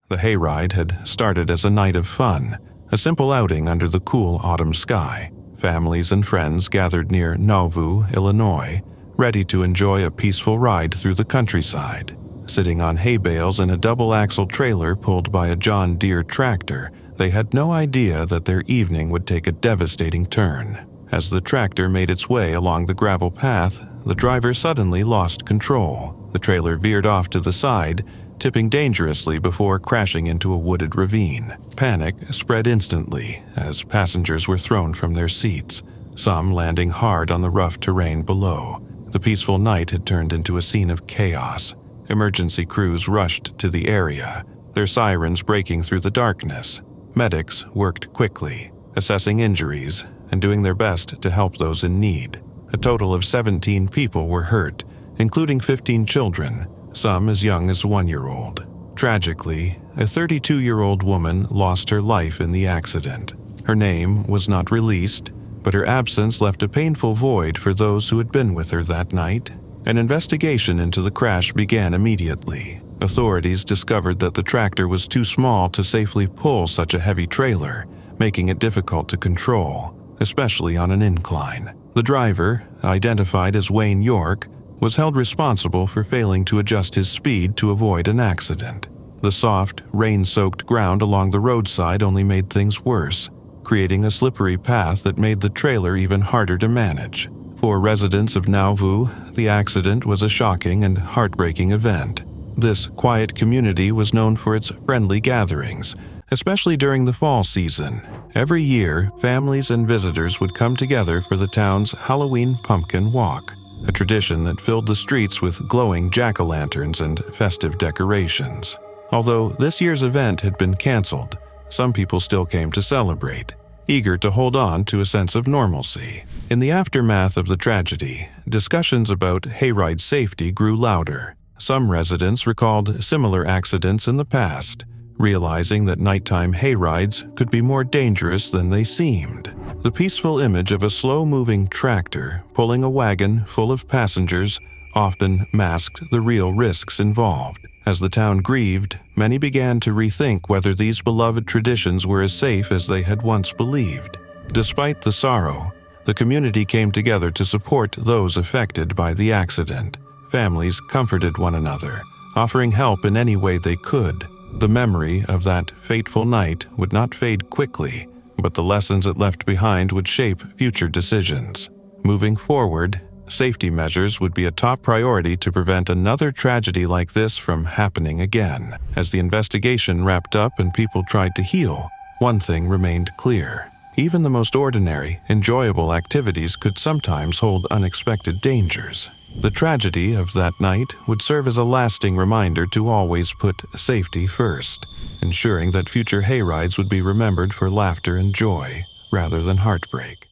The hayride had started as a night of fun, a simple outing under the cool autumn sky. Families and friends gathered near Nauvoo, Illinois, ready to enjoy a peaceful ride through the countryside. Sitting on hay bales in a double-axle trailer pulled by a John Deere tractor, they had no idea that their evening would take a devastating turn. As the tractor made its way along the gravel path, the driver suddenly lost control. The trailer veered off to the side, tipping dangerously before crashing into a wooded ravine. Panic spread instantly as passengers were thrown from their seats, some landing hard on the rough terrain below. The peaceful night had turned into a scene of chaos. Emergency crews rushed to the area, their sirens breaking through the darkness. Medics worked quickly, assessing injuries and doing their best to help those in need. A total of 17 people were hurt, including 15 children, some as young as 1-year-old. Tragically, a 32-year-old woman lost her life in the accident. Her name was not released, but her absence left a painful void for those who had been with her that night. An investigation into the crash began immediately. Authorities discovered that the tractor was too small to safely pull such a heavy trailer, making it difficult to control, especially on an incline. The driver, identified as Wayne York, was held responsible for failing to adjust his speed to avoid an accident. The soft, rain-soaked ground along the roadside only made things worse, creating a slippery path that made the trailer even harder to manage. For residents of Nauvoo, the accident was a shocking and heartbreaking event. This quiet community was known for its friendly gatherings, especially during the fall season. Every year, families and visitors would come together for the town's Halloween pumpkin walk, a tradition that filled the streets with glowing jack-o'-lanterns and festive decorations. Although this year's event had been canceled, some people still came to celebrate, eager to hold on to a sense of normalcy. In the aftermath of the tragedy, discussions about hayride safety grew louder. Some residents recalled similar accidents in the past, realizing that nighttime hayrides could be more dangerous than they seemed. The peaceful image of a slow-moving tractor pulling a wagon full of passengers often masked the real risks involved. As the town grieved, many began to rethink whether these beloved traditions were as safe as they had once believed. Despite the sorrow, the community came together to support those affected by the accident. Families comforted one another, offering help in any way they could. The memory of that fateful night would not fade quickly, but the lessons it left behind would shape future decisions. Moving forward, safety measures would be a top priority to prevent another tragedy like this from happening again. As the investigation wrapped up and people tried to heal, one thing remained clear. Even the most ordinary, enjoyable activities could sometimes hold unexpected dangers. The tragedy of that night would serve as a lasting reminder to always put safety first, ensuring that future hayrides would be remembered for laughter and joy rather than heartbreak.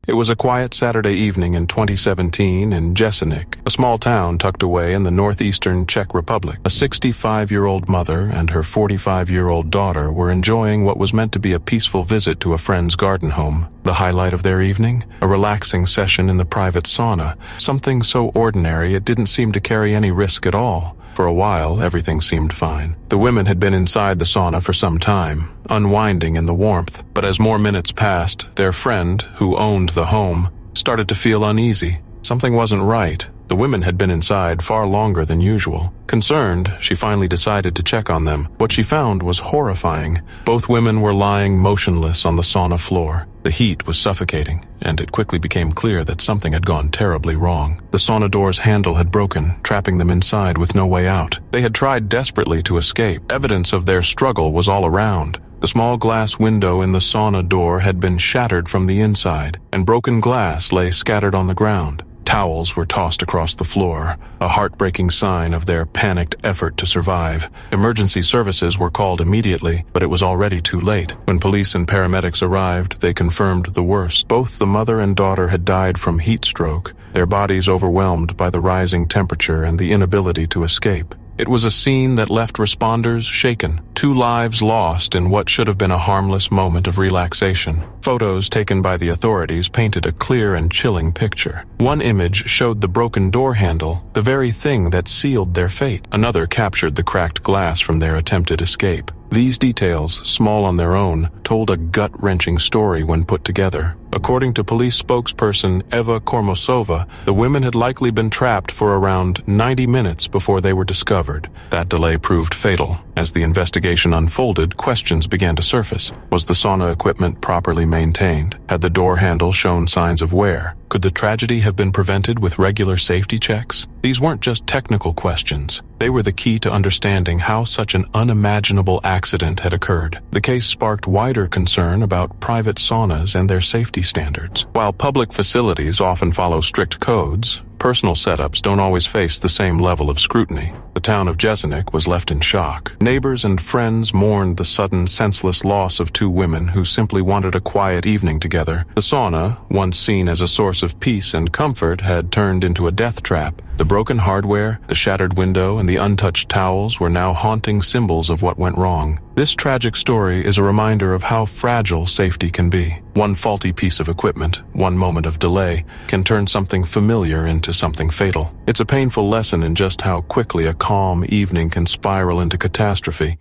It was a quiet Saturday evening in 2017 in Jesenik, a small town tucked away in the northeastern Czech Republic. A 65-year-old mother and her 45-year-old daughter were enjoying what was meant to be a peaceful visit to a friend's garden home. The highlight of their evening? A relaxing session in the private sauna, something so ordinary it didn't seem to carry any risk at all. For a while, everything seemed fine. The women had been inside the sauna for some time, unwinding in the warmth. But as more minutes passed, their friend, who owned the home, started to feel uneasy. Something wasn't right. The women had been inside far longer than usual. Concerned, she finally decided to check on them. What she found was horrifying. Both women were lying motionless on the sauna floor. The heat was suffocating, and it quickly became clear that something had gone terribly wrong. The sauna door's handle had broken, trapping them inside with no way out. They had tried desperately to escape. Evidence of their struggle was all around. The small glass window in the sauna door had been shattered from the inside, and broken glass lay scattered on the ground. Towels were tossed across the floor, a heartbreaking sign of their panicked effort to survive. Emergency services were called immediately, but it was already too late. When police and paramedics arrived, they confirmed the worst. Both the mother and daughter had died from heat stroke, their bodies overwhelmed by the rising temperature and the inability to escape. It was a scene that left responders shaken. 2 lives lost in what should have been a harmless moment of relaxation. Photos taken by the authorities painted a clear and chilling picture. One image showed the broken door handle, the very thing that sealed their fate. Another captured the cracked glass from their attempted escape. These details, small on their own, told a gut-wrenching story when put together. According to police spokesperson Eva Kormosova, the women had likely been trapped for around 90 minutes before they were discovered. That delay proved fatal. As the investigation unfolded, questions began to surface. Was the sauna equipment properly maintained? Had the door handle shown signs of wear? Could the tragedy have been prevented with regular safety checks? These weren't just technical questions. They were the key to understanding how such an unimaginable accident had occurred. The case sparked wider concern about private saunas and their safety standards. While public facilities often follow strict codes, personal setups don't always face the same level of scrutiny. The town of Jesenik was left in shock. Neighbors and friends mourned the sudden, senseless loss of 2 women who simply wanted a quiet evening together. The sauna, once seen as a source of peace and comfort, had turned into a death trap. The broken hardware, the shattered window, and the untouched towels were now haunting symbols of what went wrong. This tragic story is a reminder of how fragile safety can be. One faulty piece of equipment, one moment of delay, can turn something familiar into something fatal. It's a painful lesson in just how quickly a calm evening can spiral into catastrophe.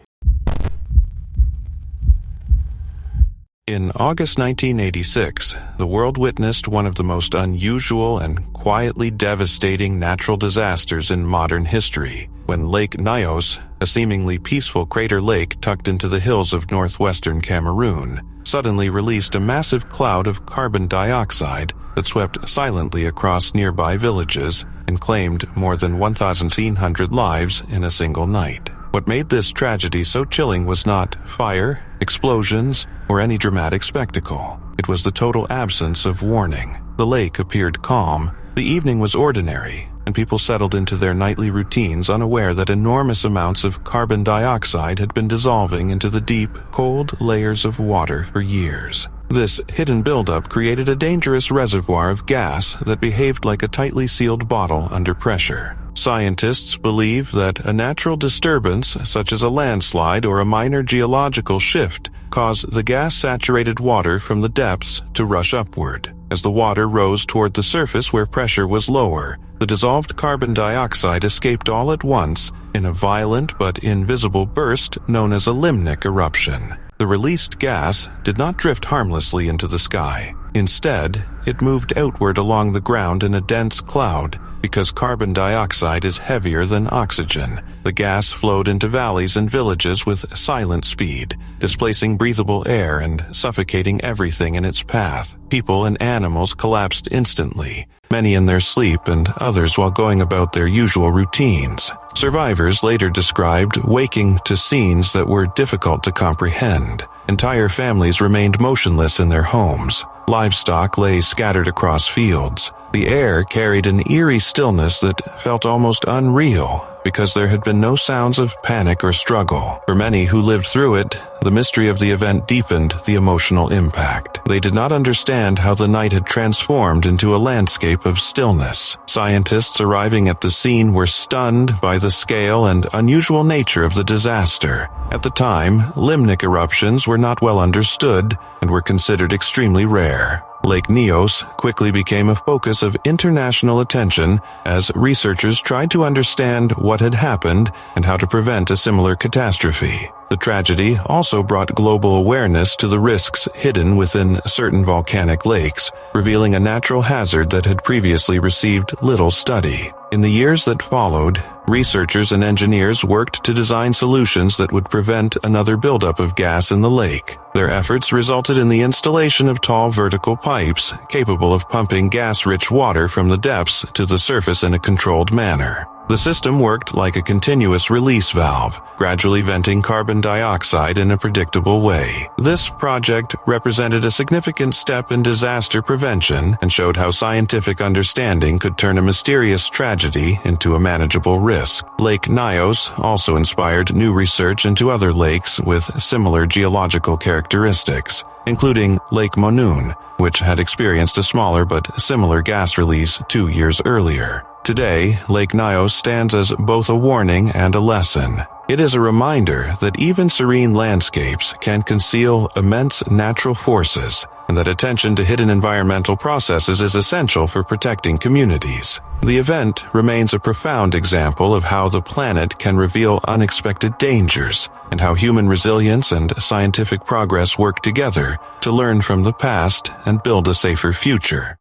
In August 1986, the world witnessed one of the most unusual and quietly devastating natural disasters in modern history, when Lake Nyos, a seemingly peaceful crater lake tucked into the hills of northwestern Cameroon, suddenly released a massive cloud of carbon dioxide that swept silently across nearby villages and claimed more than 1,700 lives in a single night. What made this tragedy so chilling was not fire, explosions, or any dramatic spectacle. It was the total absence of warning. The lake appeared calm, the evening was ordinary, and people settled into their nightly routines unaware that enormous amounts of carbon dioxide had been dissolving into the deep, cold layers of water for years. This hidden buildup created a dangerous reservoir of gas that behaved like a tightly sealed bottle under pressure. Scientists believe that a natural disturbance, such as a landslide or a minor geological shift, caused the gas-saturated water from the depths to rush upward. As the water rose toward the surface where pressure was lower, the dissolved carbon dioxide escaped all at once in a violent but invisible burst known as a limnic eruption. The released gas did not drift harmlessly into the sky. Instead, it moved outward along the ground in a dense cloud. Because carbon dioxide is heavier than oxygen, the gas flowed into valleys and villages with silent speed, displacing breathable air and suffocating everything in its path. People and animals collapsed instantly, many in their sleep and others while going about their usual routines. Survivors later described waking to scenes that were difficult to comprehend. Entire families remained motionless in their homes. Livestock lay scattered across fields. The air carried an eerie stillness that felt almost unreal because there had been no sounds of panic or struggle. For many who lived through it, the mystery of the event deepened the emotional impact. They did not understand how the night had transformed into a landscape of stillness. Scientists arriving at the scene were stunned by the scale and unusual nature of the disaster. At the time, limnic eruptions were not well understood and were considered extremely rare. Lake Nyos quickly became a focus of international attention as researchers tried to understand what had happened and how to prevent a similar catastrophe. The tragedy also brought global awareness to the risks hidden within certain volcanic lakes, revealing a natural hazard that had previously received little study. In the years that followed, researchers and engineers worked to design solutions that would prevent another buildup of gas in the lake. Their efforts resulted in the installation of tall vertical pipes capable of pumping gas-rich water from the depths to the surface in a controlled manner. The system worked like a continuous release valve, gradually venting carbon dioxide in a predictable way. This project represented a significant step in disaster prevention and showed how scientific understanding could turn a mysterious tragedy into a manageable risk. Lake Nyos also inspired new research into other lakes with similar geological characteristics, including Lake Monoun, which had experienced a smaller but similar gas release 2 years earlier. Today, Lake Nyos stands as both a warning and a lesson. It is a reminder that even serene landscapes can conceal immense natural forces, and that attention to hidden environmental processes is essential for protecting communities. The event remains a profound example of how the planet can reveal unexpected dangers, and how human resilience and scientific progress work together to learn from the past and build a safer future.